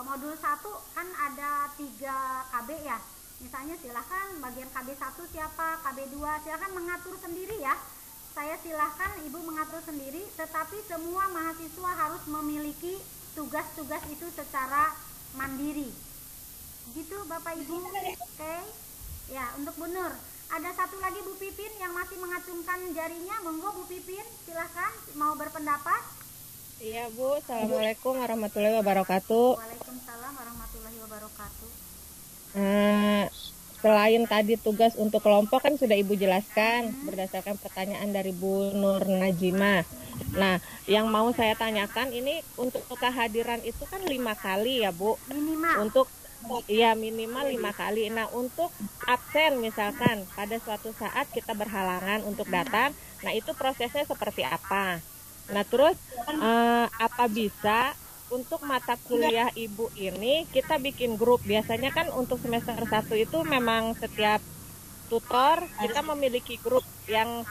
modul 1 kan ada 3 KB ya. Misalnya silahkan bagian KB1 siapa, KB2 silahkan mengatur sendiri ya. Saya silahkan Ibu mengatur sendiri, tetapi semua mahasiswa harus memiliki tugas-tugas itu secara mandiri. Gitu Bapak Ibu. Oke. Ya, untuk Bu Nur. Ada satu lagi Bu Pipin yang masih mengacungkan jarinya, monggo Bu Pipin, silahkan mau berpendapat. Iya Bu, Assalamualaikum warahmatullahi wabarakatuh. Waalaikumsalam warahmatullahi wabarakatuh. Selain tadi tugas untuk kelompok kan sudah Ibu jelaskan berdasarkan pertanyaan dari Bu Nur Najima. Nah, yang mau saya tanyakan ini untuk kehadiran itu kan 5 kali ya Bu. Minimal. Minimal 5 kali. Nah, untuk absen misalkan pada suatu saat kita berhalangan untuk datang, nah itu prosesnya seperti apa? Nah, terus apa bisa untuk mata kuliah Ibu ini kita bikin grup? Biasanya kan untuk semester 1 itu memang setiap tutor kita memiliki grup yang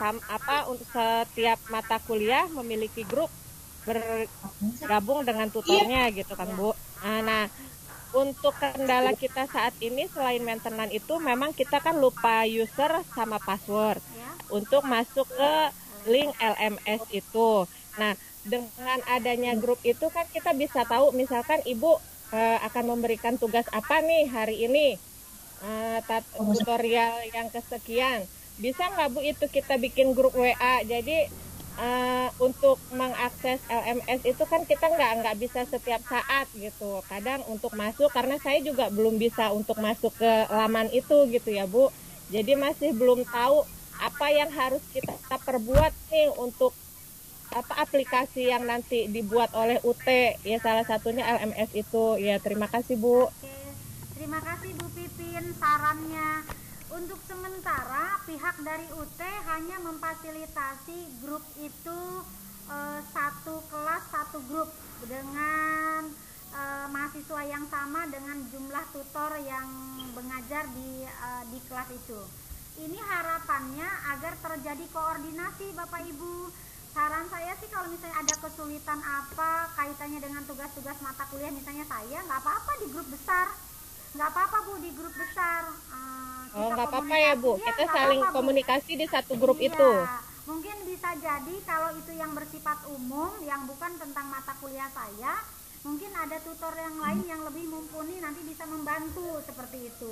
untuk setiap mata kuliah memiliki grup bergabung dengan tutornya gitu kan Bu. Nah, untuk kendala kita saat ini selain maintenance itu memang kita kan lupa user sama password untuk masuk ke link LMS itu. Nah, dengan adanya grup itu kan kita bisa tahu misalkan Ibu akan memberikan tugas apa nih hari ini, tutorial yang kesekian. Bisa nggak Bu itu kita bikin grup WA? Jadi untuk mengakses LMS itu kan kita nggak bisa setiap saat gitu. Kadang untuk masuk, karena saya juga belum bisa untuk masuk ke laman itu gitu ya Bu. Jadi masih belum tahu apa yang harus kita perbuat nih untuk aplikasi yang nanti dibuat oleh UT ya, salah satunya LMS itu ya. Terima kasih Bu. Oke, terima kasih Bu Pipin sarannya. Untuk sementara pihak dari UT hanya memfasilitasi grup itu satu kelas satu grup dengan mahasiswa yang sama dengan jumlah tutor yang mengajar di kelas itu. Ini harapannya agar terjadi koordinasi Bapak Ibu. Saran saya sih kalau misalnya ada kesulitan apa kaitannya dengan tugas-tugas mata kuliah, misalnya saya, nggak apa-apa di grup besar. Nggak apa-apa Bu di grup besar. Nggak apa-apa ya Bu, kita saling komunikasi di satu grup iya, itu. Mungkin bisa jadi kalau itu yang bersifat umum, yang bukan tentang mata kuliah saya, mungkin ada tutor yang lain yang lebih mumpuni nanti bisa membantu seperti itu.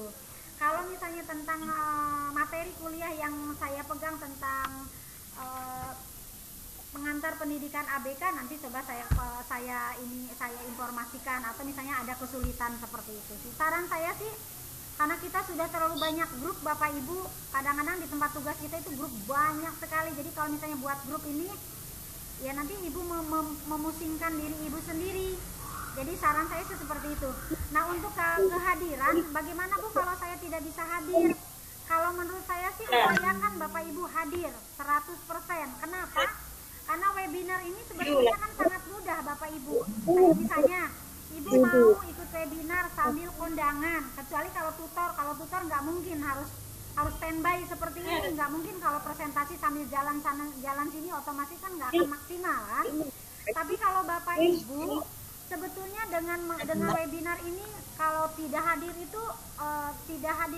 Kalau misalnya tentang materi kuliah yang saya pegang tentang pengantar pendidikan ABK, nanti coba saya informasikan, atau misalnya ada kesulitan seperti itu. Saran saya sih, karena kita sudah terlalu banyak grup Bapak Ibu, kadang-kadang di tempat tugas kita itu grup banyak sekali. Jadi kalau misalnya buat grup ini ya nanti ibu memusingkan diri ibu sendiri. Jadi saran saya seperti itu. Nah, untuk kehadiran, bagaimana Bu kalau saya tidak bisa hadir? Kalau menurut saya sih upayakan Bapak Ibu hadir 100%. Kenapa? Karena webinar ini sebetulnya kan sangat mudah Bapak Ibu. Kayak misalnya Ibu mau ikut webinar sambil kondangan, kecuali kalau tutor nggak mungkin harus standby seperti ini, nggak mungkin kalau presentasi sambil jalan sana jalan sini otomatis kan nggak akan maksimal kan. Tapi kalau Bapak Ibu sebetulnya dengan webinar ini kalau tidak hadir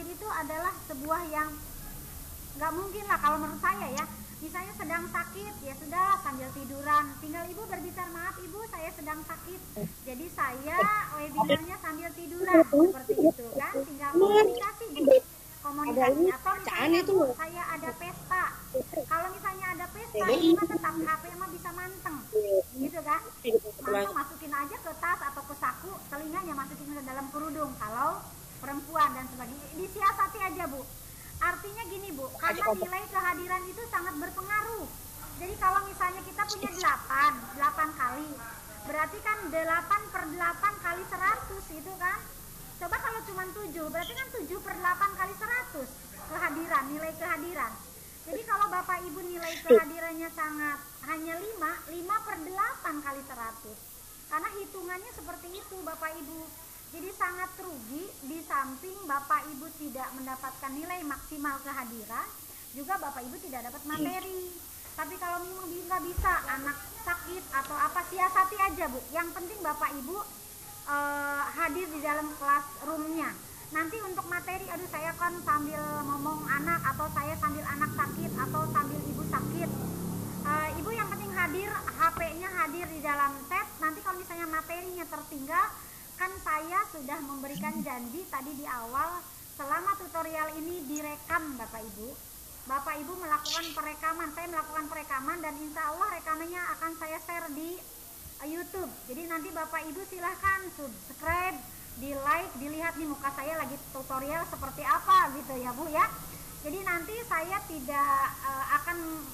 itu adalah sebuah yang nggak mungkin lah kalau menurut saya ya. Misalnya sedang sakit, ya sudah sambil tiduran, tinggal ibu berbicara, maaf ibu saya sedang sakit, jadi saya webinarnya sambil tiduran, seperti itu kan. Tinggal komunikasi atau misalnya saya ada pesta, kalau misalnya ada pesta ini mah tetap HP mah bisa manteng gitu kan, masukin aja ke tas atau ke saku, telinganya masukin ke dalam kerudung kalau perempuan dan sebagainya, disiasati aja Bu. Artinya gini Bu, karena nilai kehadiran itu sangat berpengaruh. Jadi kalau misalnya kita punya 8 kali, berarti kan 8/8 kali 100 itu kan. Coba kalau cuma 7, berarti kan 7/8 kali 100 kehadiran, nilai kehadiran. Jadi kalau Bapak Ibu nilai kehadirannya hanya 5/8 kali 100. Karena hitungannya seperti itu Bapak Ibu. Jadi sangat rugi, di samping Bapak Ibu tidak mendapatkan nilai maksimal kehadiran, juga Bapak Ibu tidak dapat materi. Tapi kalau memang nggak bisa, anak sakit atau apa, siasati aja Bu. Yang penting Bapak Ibu hadir di dalam classroom-nya. Nanti untuk materi, aduh saya kan sambil ngomong anak, atau saya sambil anak sakit, atau sambil ibu sakit. Ibu yang penting hadir, HP-nya hadir di dalam set. Nanti kalau misalnya materinya tertinggal, kan saya sudah memberikan janji tadi di awal, selama tutorial ini direkam Bapak Ibu. Bapak Ibu melakukan perekaman, saya melakukan perekaman, dan insya Allah rekamannya akan saya share di YouTube. Jadi nanti Bapak Ibu silahkan subscribe, di like, dilihat nih muka saya lagi tutorial seperti apa gitu ya Bu ya. Jadi nanti saya tidak akan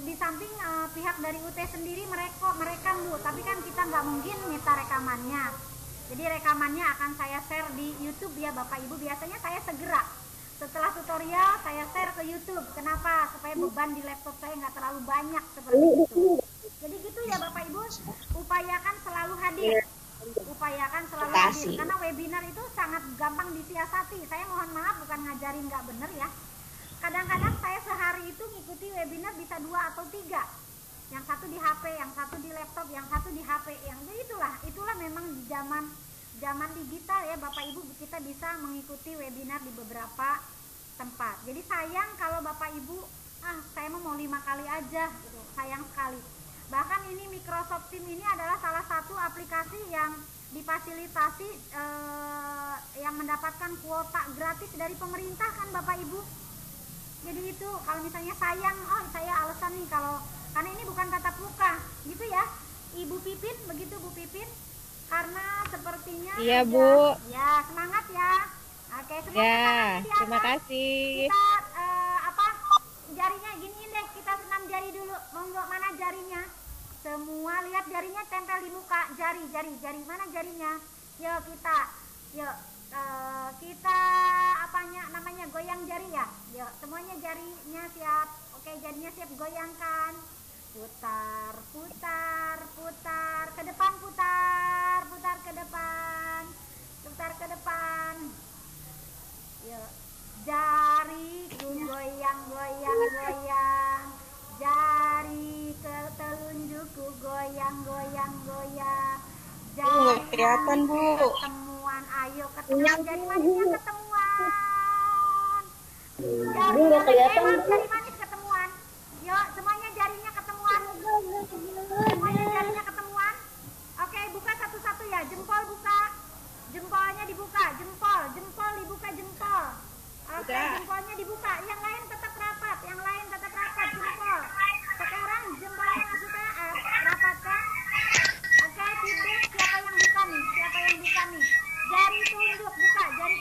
di samping pihak dari UT sendiri merekam Bu, tapi kan kita nggak mungkin minta rekamannya. Jadi rekamannya akan saya share di YouTube ya Bapak Ibu. Biasanya saya segera setelah tutorial saya share ke YouTube. Kenapa? Supaya beban di laptop saya nggak terlalu banyak seperti itu. Jadi gitu ya Bapak Ibu. Upayakan selalu hadir. Upayakan selalu hadir. Karena webinar itu sangat gampang disiasati. Saya mohon maaf bukan ngajarin nggak bener ya. Kadang-kadang saya sehari itu ngikuti webinar bisa 2 atau 3. Yang satu di HP, yang satu di laptop, yang satu di HP, yang jadi itulah memang di zaman digital ya Bapak Ibu, kita bisa mengikuti webinar di beberapa tempat. Jadi sayang kalau Bapak Ibu saya mau 5 kali aja gitu, sayang sekali. Bahkan ini Microsoft Teams ini adalah salah satu aplikasi yang difasilitasi yang mendapatkan kuota gratis dari pemerintah kan Bapak Ibu. Jadi itu kalau misalnya sayang, saya alasan nih karena ini bukan tatap muka gitu ya Ibu Pipin, begitu Bu Pipin, karena sepertinya iya Bu ya, semangat ya. Oke, semangat ya, terima kasih. Kita jarinya giniin deh, kita senam jari dulu, monggo. Mana jarinya? Semua lihat jarinya tempel di muka, jari mana jarinya? Yuk kita namanya goyang jari ya. Yuk semuanya jarinya siap. Oke, jarinya siap, goyangkan. Putar ke depan, putar ke depan. Yuk, jariku goyang, jari ke telunjukku goyang. Jari kelihatan Bu. Ketemuan, ayo ketemuan, jari manisnya ketemuan. Jari manis ketemuan. Yuk, semuanya jarinya ketemuan. Oke, buka satu-satu ya. Jempol buka. Jempolnya dibuka. Jempol dibuka jempol. Oke, jempolnya dibuka. Yang lain tetap rapat. Jempol. Sekarang jempolnya maksudnya rapat kan? Oke, tidur. Siapa yang buka nih? Jari telunjuk buka. Jari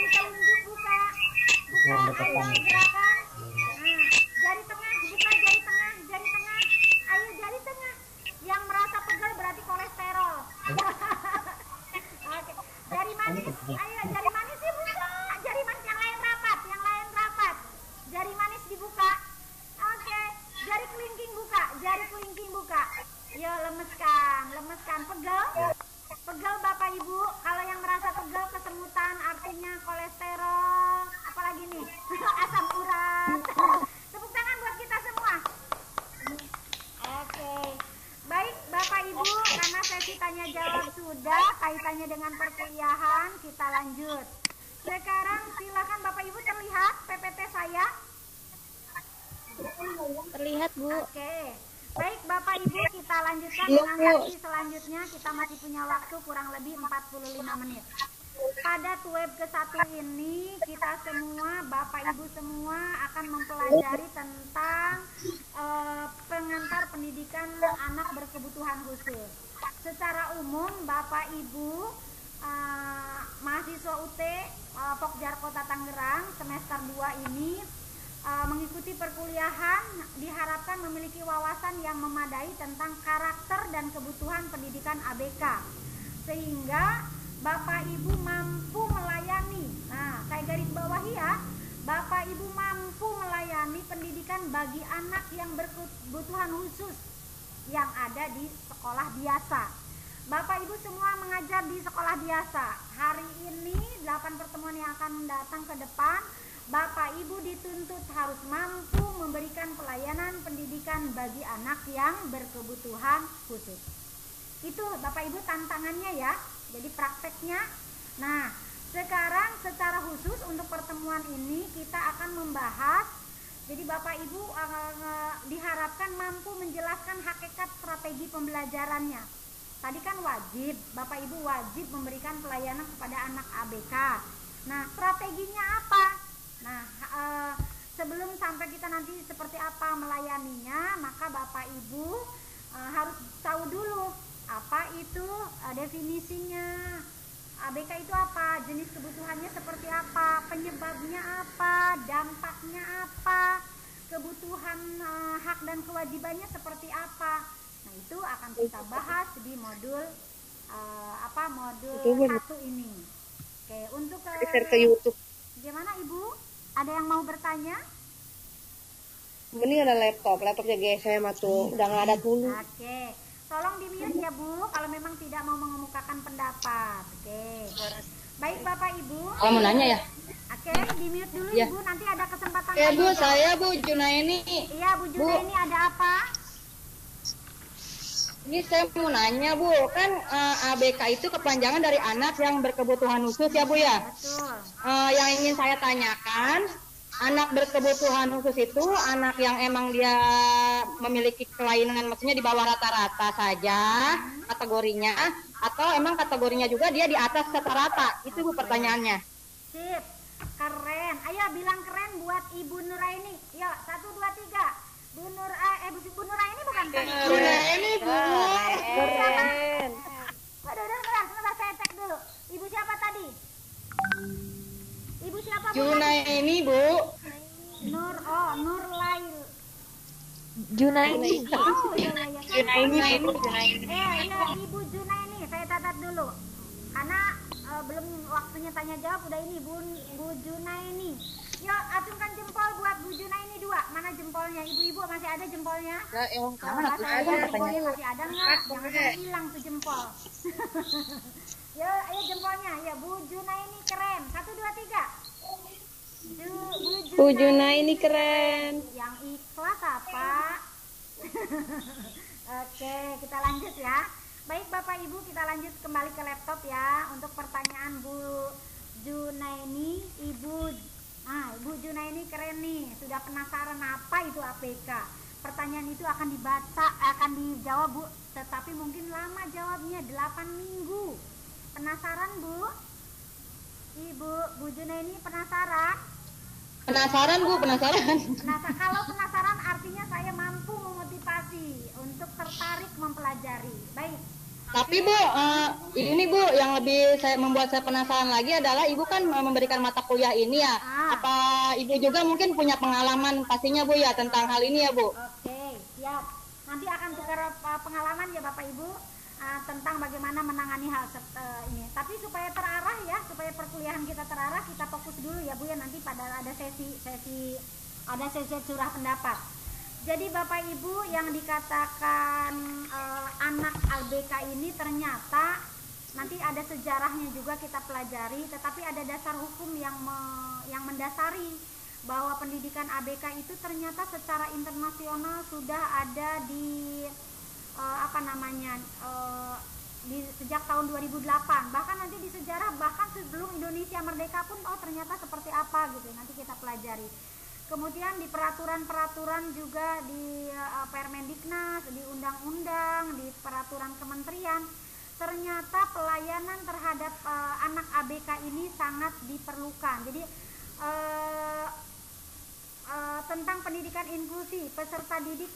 telunjuk buka. Ayo gerakan Ayo jari manis dibuka. Jari manis yang lain rapat, yang lain rapat. Jari manis dibuka. Oke, jari kelingking buka, jari kelingking buka. Yo lemeskan, lemeskan. Pegel, pegel Bapak Ibu. Kalau yang merasa pegel, kesemutan, artinya kolesterol, apalagi nih, asam urat. Tepuk tangan buat kita semua. Oke, baik Bapak Ibu, karena sesi tanya jawab sudah kaitannya dengan perkuliahan, kita lanjut. Sekarang silakan Bapak Ibu, terlihat PPT saya. Terlihat, Bu. Oke. Baik Bapak Ibu, kita lanjutkan dengan sesi selanjutnya. Kita masih punya waktu kurang lebih 45 menit. Pada web ke-1 ini kita semua, Bapak Ibu semua akan mempelajari tentang pengantar pendidikan anak berkebutuhan khusus. Secara umum Bapak Ibu mahasiswa UT Pokjar Kota Tangerang semester 2 ini mengikuti perkuliahan diharapkan memiliki wawasan yang memadai tentang karakter dan kebutuhan pendidikan ABK, sehingga Bapak Ibu mampu melayani. Nah, saya garis bawahi ya, Bapak Ibu mampu melayani pendidikan bagi anak yang berkebutuhan khusus yang ada di sekolah biasa. Bapak Ibu semua mengajar di sekolah biasa. Hari ini 8 pertemuan yang akan datang ke depan, Bapak Ibu dituntut harus mampu memberikan pelayanan pendidikan bagi anak yang berkebutuhan khusus. Itu Bapak Ibu tantangannya ya, jadi prakteknya. Nah, sekarang secara khusus untuk pertemuan ini kita akan membahas, jadi Bapak Ibu diharapkan mampu menjelaskan hakikat strategi pembelajarannya. Tadi kan wajib, Bapak Ibu wajib memberikan pelayanan kepada anak ABK. Nah, strateginya apa? Nah, sebelum sampai kita nanti seperti apa melayaninya, maka Bapak Ibu harus tahu dulu apa itu definisinya. ABK itu apa, jenis kebutuhannya seperti apa, penyebabnya apa, dampaknya apa, kebutuhan hak dan kewajibannya seperti apa. Nah, itu akan kita bahas di modul modul 1 ini. Oke, untuk ke YouTube. Gimana Ibu? Ada yang mau bertanya? Ini ada laptopnya GSM tuh, udah nggak ada dulu. Oke, tolong di mute ya Bu, kalau memang tidak mau mengemukakan pendapat. Oke, baik Bapak Ibu. Kalau mau nanya ya? Oke, di mute dulu Ya. Ibu, nanti ada kesempatan. Ya Bu, lagi. saya Bu Junaini. Iya Bu Junaini, ada apa? Ini saya mau nanya Bu, kan ABK itu kepanjangan dari anak yang berkebutuhan khusus ya Bu ya? Betul. Yang ingin saya tanyakan, anak berkebutuhan khusus itu anak yang emang dia memiliki kelainan, maksudnya di bawah rata-rata saja kategorinya, atau emang kategorinya juga dia di atas rata-rata? Itu Bu pertanyaannya. Sip, keren. Ayo bilang keren buat Ibu Nuraini. Yuk, 1, 2, 3. Bu Nuraini bukan? Bu Nuraini Bu. Keren. Waduh, sebentar saya cek dulu. Ibu siapa tadi? Ibu siapa Bu? Junaini Bu. Nurlail. Junaini. Oh, iya. Junaini. Iya, Ibu Junaini, saya catat dulu. Karena belum waktunya tanya jawab, udah ini Bu Junaini. Yuk, acungkan jempol buat Bu Junaini 2. Mana jempolnya? Ibu-ibu masih ada jempolnya? Mana tuh? Jempolnya masih ada nggak? Jangan hilang tuh jempol. Yuk, ayo jempolnya. Ya, Bu Junaini keren. 1, 2, 3. Bu Junaini keren. Yang ikhlas apa? Oke, kita lanjut ya. Baik Bapak Ibu, kita lanjut kembali ke laptop ya. Untuk pertanyaan Bu Junaini, Ibu Junaini keren nih. Sudah penasaran apa itu APK? Pertanyaan itu akan dijawab Bu, tetapi mungkin lama jawabnya, 8 minggu. Penasaran Bu? Bu Junaini penasaran? Penasaran Bu, penasaran. Kalau penasaran artinya saya mampu memotivasi untuk tertarik mempelajari. Baik. Tapi Bu, ini Bu yang lebih membuat saya penasaran lagi adalah Ibu kan memberikan mata kuliah ini ya. Apa Ibu juga mungkin punya pengalaman pastinya Bu ya tentang hal ini ya Bu? Oke, siap. Nanti akan tukar pengalaman ya Bapak Ibu. tentang bagaimana menangani hal ini. Tapi supaya terarah ya, supaya perkuliahan kita terarah, kita fokus dulu ya Bu ya, nanti pada ada sesi curah pendapat. Jadi Bapak Ibu, yang dikatakan anak ABK ini ternyata nanti ada sejarahnya juga kita pelajari, tetapi ada dasar hukum yang mendasari bahwa pendidikan ABK itu ternyata secara internasional sudah ada di sejak tahun 2008. Bahkan nanti di sejarah, bahkan sebelum Indonesia merdeka pun ternyata seperti apa gitu, nanti kita pelajari. Kemudian di peraturan-peraturan juga, di Permendiknas, di undang-undang, di peraturan kementerian, ternyata pelayanan terhadap anak ABK ini sangat diperlukan. Jadi tentang pendidikan inklusi, peserta didik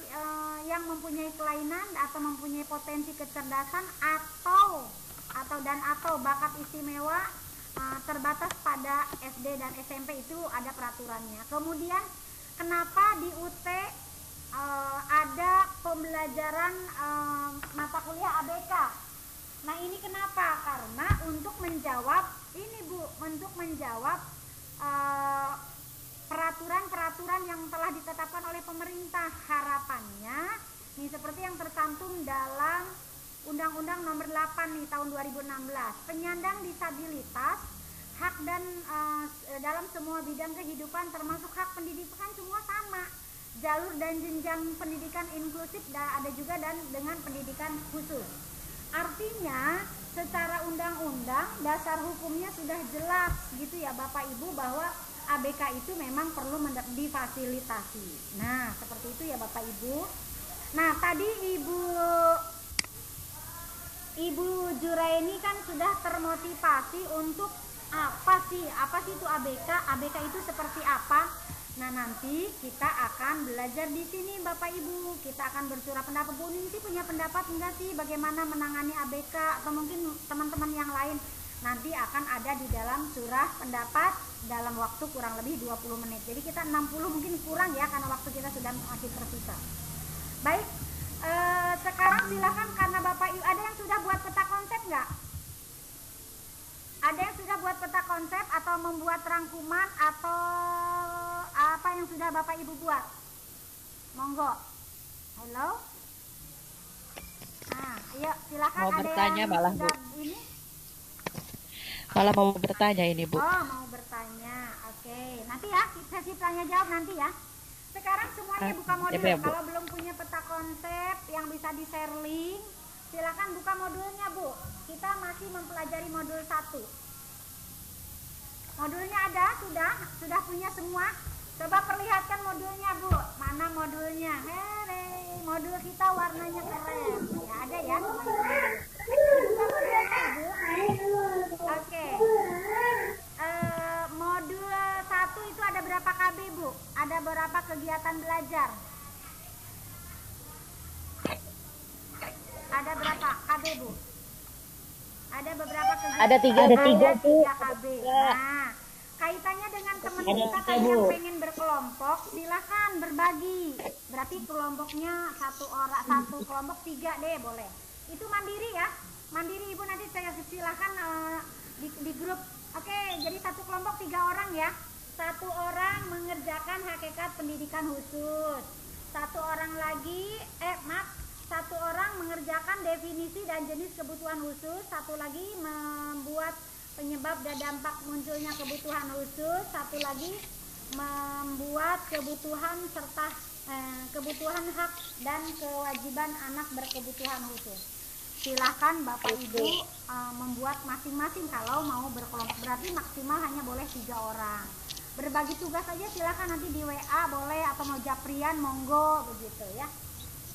yang mempunyai kelainan atau mempunyai potensi kecerdasan atau bakat istimewa terbatas pada SD dan SMP, itu ada peraturannya. Kemudian kenapa di UT ada pembelajaran mata kuliah ABK? Nah ini kenapa? Karena untuk menjawab ini Bu, untuk menjawab peraturan-peraturan yang telah ditetapkan oleh pemerintah. Harapannya nih seperti yang tercantum dalam Undang-Undang Nomor 8 nih tahun 2016, penyandang disabilitas hak dan dalam semua bidang kehidupan termasuk hak pendidikan semua sama. Jalur dan jenjang pendidikan inklusif ada juga dan dengan pendidikan khusus. Artinya secara undang-undang dasar hukumnya sudah jelas gitu ya Bapak Ibu, bahwa ABK itu memang perlu difasilitasi. Nah seperti itu ya Bapak Ibu. Nah tadi Ibu Juraini kan sudah termotivasi untuk apa sih itu ABK? ABK itu seperti apa? Nah nanti kita akan belajar di sini Bapak Ibu. Kita akan bercurah pendapat. Bu Ningsi punya pendapat enggak sih bagaimana menangani ABK, atau mungkin teman-teman yang lain? Nanti akan ada di dalam curah pendapat dalam waktu kurang lebih 20 menit. Jadi kita 60 mungkin kurang ya, karena waktu kita sudah masih tersisa. Baik, sekarang silakan, karena Bapak Ibu ada yang sudah buat peta konsep nggak? Ada yang sudah buat peta konsep atau membuat rangkuman atau apa yang sudah Bapak Ibu buat? Monggo. Halo. Nah, ayo silakan. Mau ada bertanya yang malah sudah Bu. ini? Malah mau bertanya ini Bu. Oh, mau bertanya. Oke, nanti ya sesi tanya jawab nanti ya. Sekarang semuanya buka modul. Ya, Bu. Kalau belum punya peta konsep yang bisa di-share link, silakan buka modulnya Bu. Kita masih mempelajari modul 1. Modulnya ada? Sudah punya semua? Coba perlihatkan modulnya Bu. Mana modulnya? Here, modul kita warnanya keren. Ya ada ya teman-teman. Buka modulnya Bu. Oke. Modul 1 itu ada berapa KB Bu? Ada berapa kegiatan belajar? Ada berapa KB Bu? Ada beberapa kegiatan. Ada tiga Bu. 3 KB. Nah, kaitannya dengan teman kita tadi yang pengen berkelompok, silahkan berbagi. Berarti kelompoknya satu kelompok 3 deh boleh. Itu mandiri ya. Mandiri Ibu, nanti saya silahkan di grup. Oke, jadi satu kelompok 3 orang ya. 1 orang mengerjakan hakikat pendidikan khusus. 1 orang lagi, 1 orang mengerjakan definisi dan jenis kebutuhan khusus. 1 lagi membuat penyebab dan dampak munculnya kebutuhan khusus. 1 lagi membuat kebutuhan serta kebutuhan hak dan kewajiban anak berkebutuhan khusus. Silahkan Bapak Ibu membuat masing-masing kalau mau berkelompok, berarti maksimal hanya boleh 3 orang. Berbagi tugas saja silahkan, nanti di WA boleh, atau mau japrian monggo begitu ya.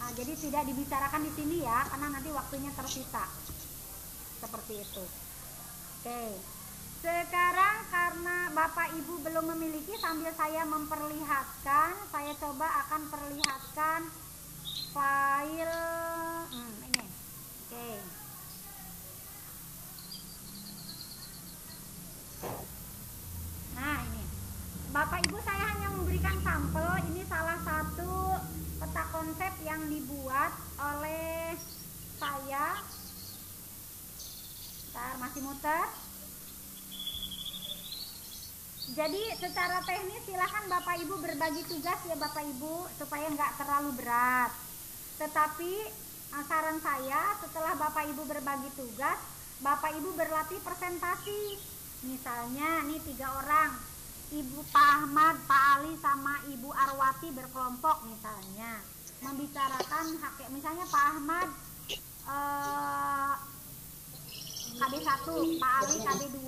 Nah, jadi tidak dibicarakan di sini ya, karena nanti waktunya tersita. Seperti itu. Oke. Sekarang karena Bapak Ibu belum memiliki, sambil saya memperlihatkan, saya coba akan perlihatkan file ini. Oke. Nah ini, Bapak Ibu saya hanya memberikan sampel. Ini salah satu peta konsep yang dibuat oleh saya masih muter? Jadi secara teknis silahkan Bapak Ibu berbagi tugas ya Bapak Ibu, supaya nggak terlalu berat. Tetapi saran saya, setelah Bapak Ibu berbagi tugas, Bapak Ibu berlatih presentasi. Misalnya nih 3 orang, Ibu Pak Ahmad, Pak Ali sama Ibu Arwati berkelompok misalnya, membicarakan hak, misalnya Pak Ahmad KD1, Pak Ali KD2,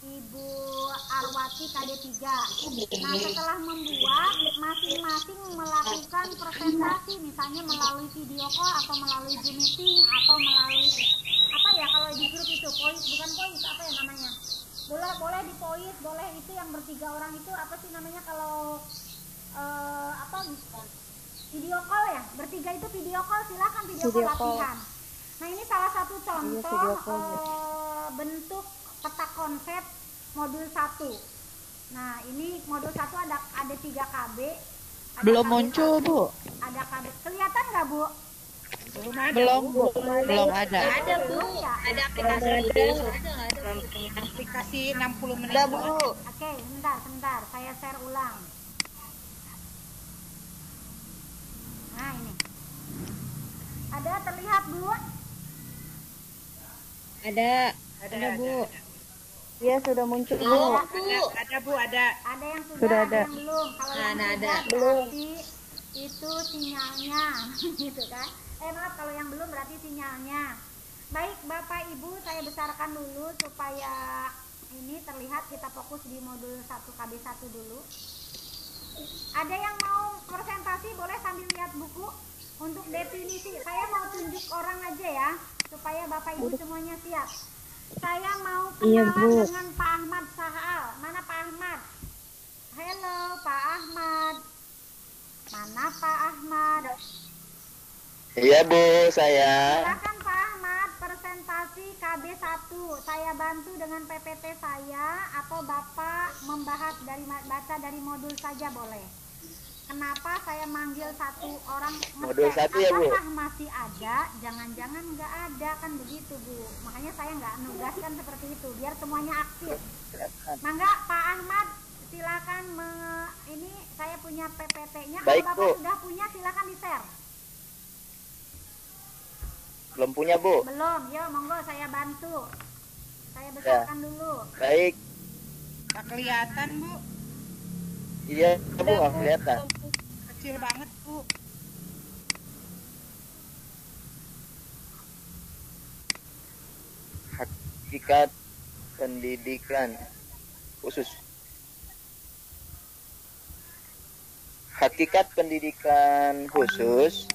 Ibu Arwati KD3. Nah, setelah membuat, masing-masing melakukan presentasi, misalnya melalui video call atau melalui Zoom meeting atau melalui apa ya, kalau di grup itu voice, bukan voice, apa ya namanya, boleh di voice, boleh itu yang ber3 orang itu apa sih namanya, kalau apa, video call ya, ber3 itu video call, silakan video call latihan. Nah, ini salah satu contoh bentuk peta konsep modul 1. Nah, ini modul 1 ada 3 KB. Belum muncul, Bu. Ada KB. Kelihatan nggak, Bu? Belum, Bu. Belum ada. Ada, Bu. Ada aplikasi. Ada. Aplikasi 60 menit. Ada, Bu. Oke, sebentar. Saya share ulang. Nah, ini. Ada terlihat, Bu? Ada, Bu. Iya, sudah muncul, Bu. Ada, Bu, ada. Ada yang sudah, Sudah ada. yang belum. Kalau yang ada. sudah berarti itu sinyalnya, gitu kan? Maaf, kalau yang belum berarti sinyalnya. Baik, Bapak Ibu, saya besarkan dulu supaya ini terlihat. Kita fokus di modul 1 KB1 dulu. Ada yang mau presentasi, boleh sambil lihat buku. Untuk definisi, saya mau tunjuk orang aja ya, supaya Bapak Ibu semuanya siap. Saya mau kenalan dengan Pak Ahmad Sahal. Mana Pak Ahmad? Halo Pak Ahmad. Mana Pak Ahmad? Iya Bu, saya. Silakan Pak Ahmad, presentasi KB1. Saya bantu dengan PPT saya, atau Bapak membahas baca dari modul saja boleh. Kenapa saya manggil 1 orang Modul 1 ya, Bu? Apakah masih ada? Jangan-jangan nggak ada, kan begitu, Bu. Makanya saya nggak nugaskan seperti itu, biar semuanya aktif. Mangga Pak Ahmad, silakan ini saya punya PPT-nya. Kalau Baik, Bapak Bu. sudah punya, silakan di-share. Belum punya Bu. Belum, yo monggo saya bantu. Saya besarkan dulu. Baik. Nggak kelihatan, Bu. Iya Bu, nggak kelihatan. Kecil banget, Bu. Hakikat pendidikan khusus. Hakikat pendidikan khusus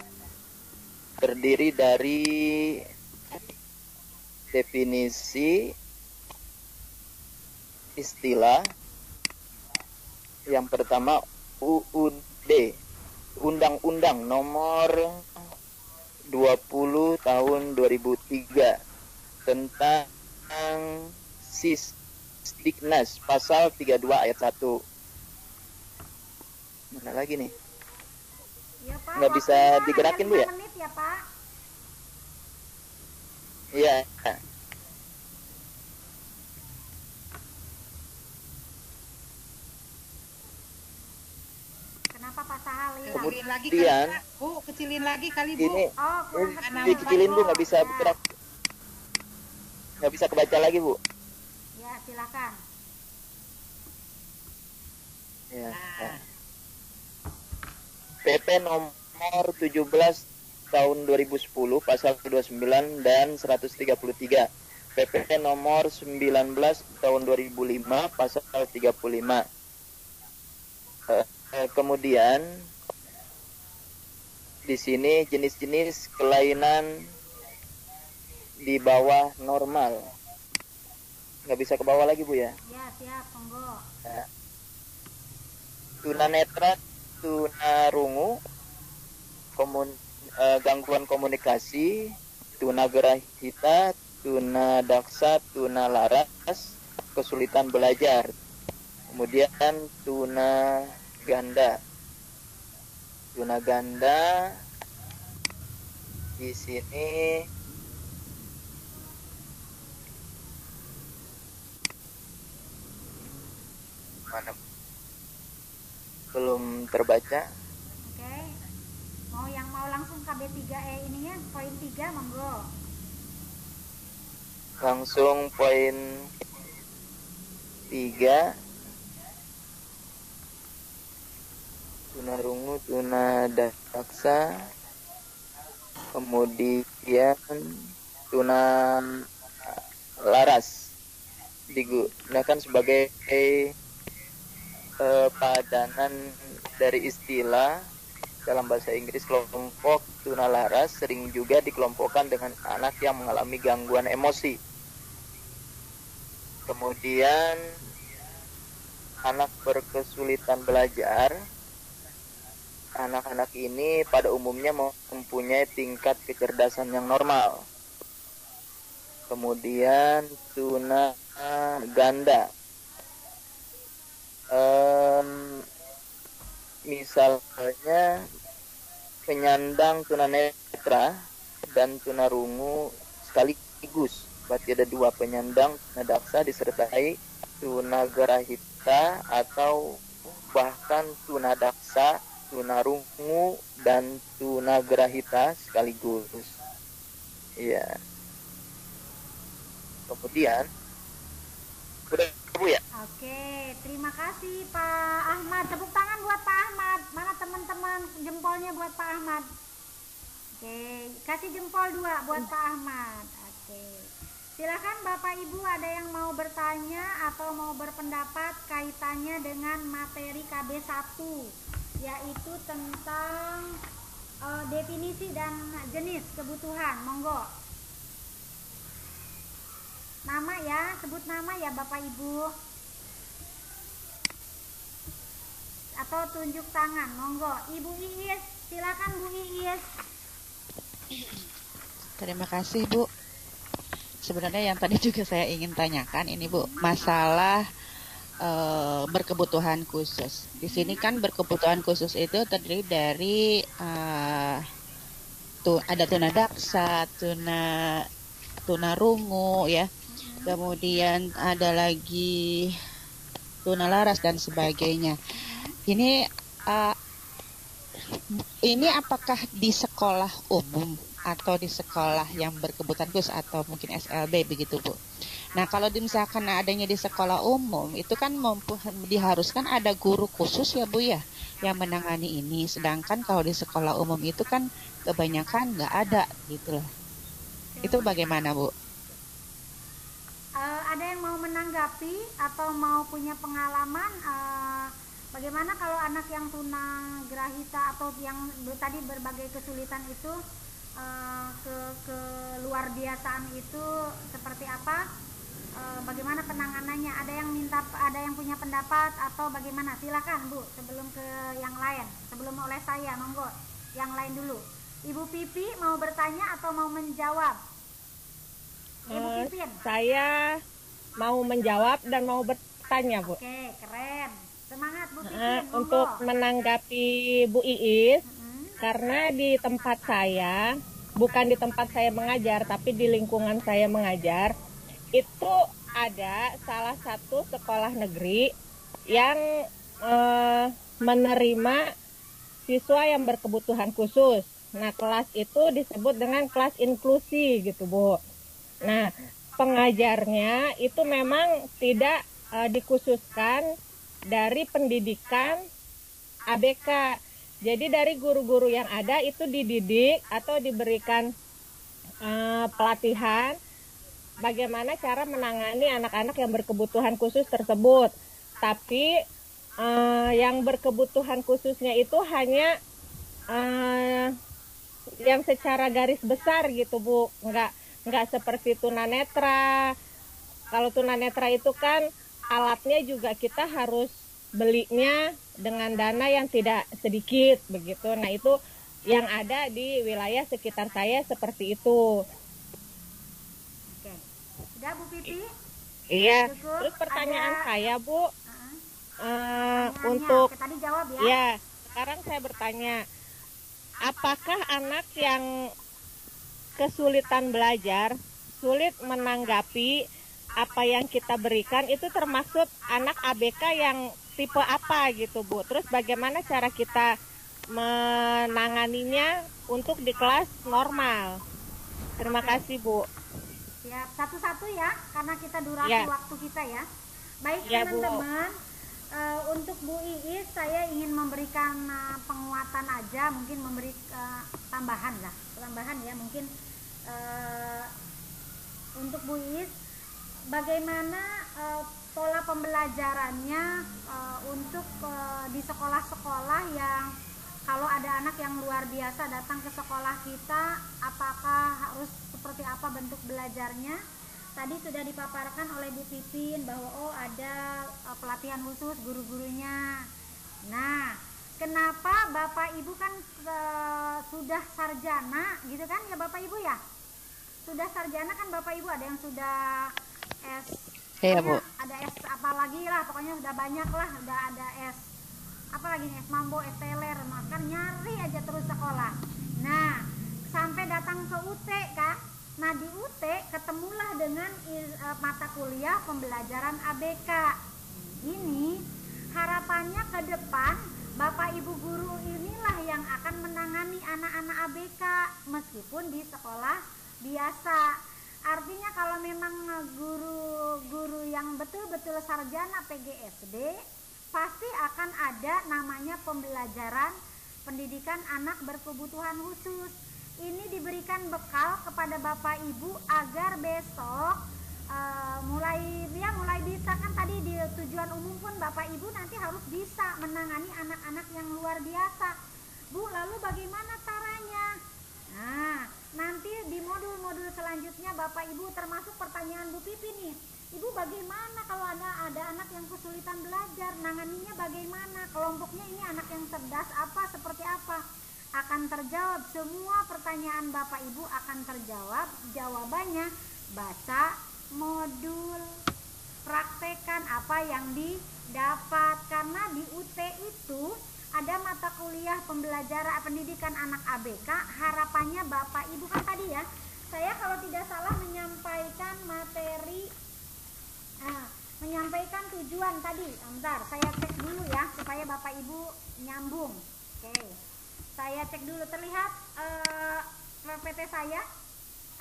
terdiri dari definisi, istilah. Yang pertama UUD, Undang-Undang Nomor 20 Tahun 2003 tentang Sisdiknas pasal 32 ayat 1. Mana lagi nih? Ya, Pak, Nggak bisa waktunya digerakin, hanya Bu, ya? 5 menit ya, Pak. Iya. Kenapa Pak Sahal hilang? Kecilin lagi kali, Kemudian Pak. Bu, kecilin lagi kali, Bu. ini Oh, kurang Karena kecil. dikecilin Bu, nggak bisa Ya. bergerak, nggak bisa kebaca lagi Bu. Ya, silakan. Ya. Nah. PP nomor 17 tahun 2010 pasal 29 dan 133. PP nomor 19 tahun 2005 pasal 35. Kemudian di sini jenis-jenis kelainan di bawah normal. Nggak bisa ke bawah lagi Bu ya. Ya, siap, monggo. Tunanetra, tunarungu, gangguan komunikasi, tunagrahita, tunadaksa, tunalaras, kesulitan belajar. Kemudian tunaganda. Tunaganda di sini mana? Belum terbaca. Oke. Mau langsung KB3E ininya poin 3 monggo. Langsung poin 3. Tunarungu, tunadaksa, kemudian tunalaras digunakan sebagai padanan dari istilah dalam bahasa Inggris. Kelompok tunalaras sering juga dikelompokkan dengan anak yang mengalami gangguan emosi. Kemudian anak berkesulitan belajar. Anak-anak ini pada umumnya mempunyai tingkat kecerdasan yang normal. Kemudian tuna ganda. Misalnya penyandang tunanetra dan tunarungu sekaligus. Berarti ada 2 penyandang tunadaksa disertai tunagrahita atau bahkan tunadaksa, tunarungu dan tunagrahita sekaligus. Iya. Kemudian udah Bu ya? Oke, terima kasih Pak Ahmad. Tepuk tangan buat Pak Ahmad. Mana teman-teman jempolnya buat Pak Ahmad? Oke, kasih jempol 2 buat Pak Ahmad. Oke. Silakan Bapak Ibu, ada yang mau bertanya atau mau berpendapat kaitannya dengan materi KB1, yaitu tentang definisi dan jenis kebutuhan. Monggo. Nama ya, sebut nama ya Bapak Ibu. Atau tunjuk tangan, monggo. Ibu Iis, silakan Bu Iis. Terima kasih Bu. Sebenarnya yang tadi juga saya ingin tanyakan ini Bu, masalah berkebutuhan khusus. Di sini kan berkebutuhan khusus itu terdiri dari ada tunadaksa, tunarungu ya. Kemudian ada lagi tunalaras dan sebagainya. Ini apakah di sekolah umum atau di sekolah yang berkebutuhan khusus atau mungkin SLB begitu Bu? Nah kalau misalkan adanya di sekolah umum itu kan diharuskan ada guru khusus ya Bu ya yang menangani ini. Sedangkan kalau di sekolah umum itu kan kebanyakan nggak ada gitu loh. Itu bagaimana Bu? Ada yang mau menanggapi atau mau punya pengalaman bagaimana kalau anak yang tunagrahita atau yang tadi berbagai kesulitan itu ke luar biasaan itu seperti apa? Bagaimana penanganannya? Ada yang punya pendapat atau bagaimana? Silakan Bu, sebelum ke yang lain, sebelum oleh saya, monggo yang lain dulu. Ibu Pipi mau bertanya atau mau menjawab? Ibu Pipin. Saya mau menjawab dan mau bertanya Bu. Oke, keren. Semangat Bu Pipin. Untuk menanggapi Bu Iis, karena di tempat saya, bukan di tempat saya mengajar, tapi di lingkungan saya mengajar, itu ada salah satu sekolah negeri yang menerima siswa yang berkebutuhan khusus. Nah, kelas itu disebut dengan kelas inklusi gitu Bu. Nah, pengajarnya itu memang tidak dikhususkan dari pendidikan ABK. Jadi dari guru-guru yang ada itu dididik atau diberikan pelatihan bagaimana cara menangani anak-anak yang berkebutuhan khusus tersebut. Tapi yang berkebutuhan khususnya itu hanya yang secara garis besar gitu Bu, nggak seperti tunanetra. Kalau tunanetra itu kan alatnya juga kita harus belinya dengan dana yang tidak sedikit begitu. Nah itu yang ada di wilayah sekitar saya seperti itu. Oke, sudah Bu Pipi? Iya. Cukup. Terus pertanyaan saya Bu, untuk tadi jawab ya. Ya, sekarang saya bertanya, apakah anak yang kesulitan belajar, sulit menanggapi apa yang kita berikan itu termasuk anak ABK yang tipe apa gitu Bu. Terus bagaimana cara kita menanganinya untuk di kelas normal. Terima kasih Bu. Siap, satu-satu ya, karena kita durasi Ya. waktu kita ya. Baik Ya, Bu. teman-teman, untuk Bu Iis saya ingin memberikan penguatan aja, mungkin memberi tambahan ya, mungkin untuk Bu Iis, bagaimana pola pembelajarannya untuk di sekolah-sekolah yang kalau ada anak yang luar biasa datang ke sekolah kita, apakah harus seperti apa bentuk belajarnya? Tadi sudah dipaparkan oleh Bu Pipin bahwa ada pelatihan khusus guru-gurunya. Nah, kenapa Bapak Ibu kan sudah sarjana gitu kan ya Bapak Ibu ya? Sudah sarjana kan Bapak Ibu, ada yang sudah S. Iya, Bu. Ada S apalagi lah, pokoknya udah banyak lah, udah ada S. Apalagi nih, S Mambo, S Teler, makan nyari aja terus sekolah. Nah, sampai datang ke UT kan. Nah, di UT ketemulah dengan mata kuliah pembelajaran ABK. Ini harapannya ke depan Bapak Ibu guru inilah yang akan menangani anak-anak ABK meskipun di sekolah biasa. Artinya kalau memang guru-guru yang betul-betul sarjana PGSD pasti akan ada namanya pembelajaran pendidikan anak berkebutuhan khusus. Ini diberikan bekal kepada Bapak Ibu agar besok mulai bisa kan tadi di tujuan umum pun Bapak Ibu nanti harus bisa menangani anak-anak yang luar biasa. Bu, lalu bagaimana caranya? Nah, nanti di modul-modul selanjutnya Bapak Ibu termasuk pertanyaan Bu Pipi nih. Ibu bagaimana kalau ada anak yang kesulitan belajar, nanganinya bagaimana? Kelompoknya ini anak yang cerdas apa, seperti apa? Akan terjawab semua pertanyaan Bapak Ibu akan terjawab. Jawabannya baca modul, praktekan apa yang didapat. Karena di UT itu ada mata kuliah pembelajaran pendidikan anak ABK. Harapannya Bapak Ibu kan tadi ya, saya kalau tidak salah menyampaikan materi, menyampaikan tujuan tadi. Bentar, saya cek dulu ya supaya Bapak Ibu nyambung. Oke, saya cek dulu. Terlihat PPT saya?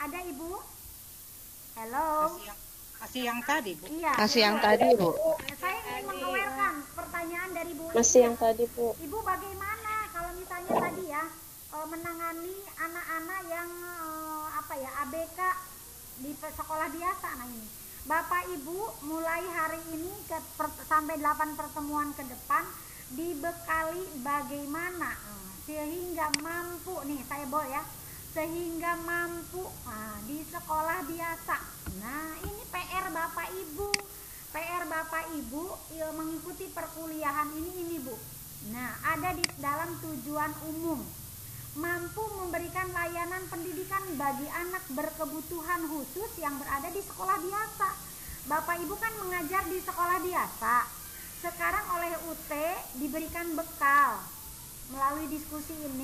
Ada Ibu? Halo. Masih yang tadi Bu. Iya. Masih yang tadi Bu. Saya ingin mengawarkan pertanyaan dari Bu. Masih yang tadi Bu. Ibu bagaimana kalau misalnya tadi ya menangani anak-anak yang ABK di sekolah biasa. Nah ini Bapak Ibu mulai hari ini sampai 8 pertemuan ke depan dibekali bagaimana sehingga mampu nih, saya bawa ya, sehingga mampu di sekolah biasa. Nah ini PR Bapak Ibu, mengikuti perkuliahan ini Bu. Nah ada di dalam tujuan umum, mampu memberikan layanan pendidikan bagi anak berkebutuhan khusus yang berada di sekolah biasa. Bapak Ibu kan mengajar di sekolah biasa, sekarang oleh UT diberikan bekal melalui diskusi ini.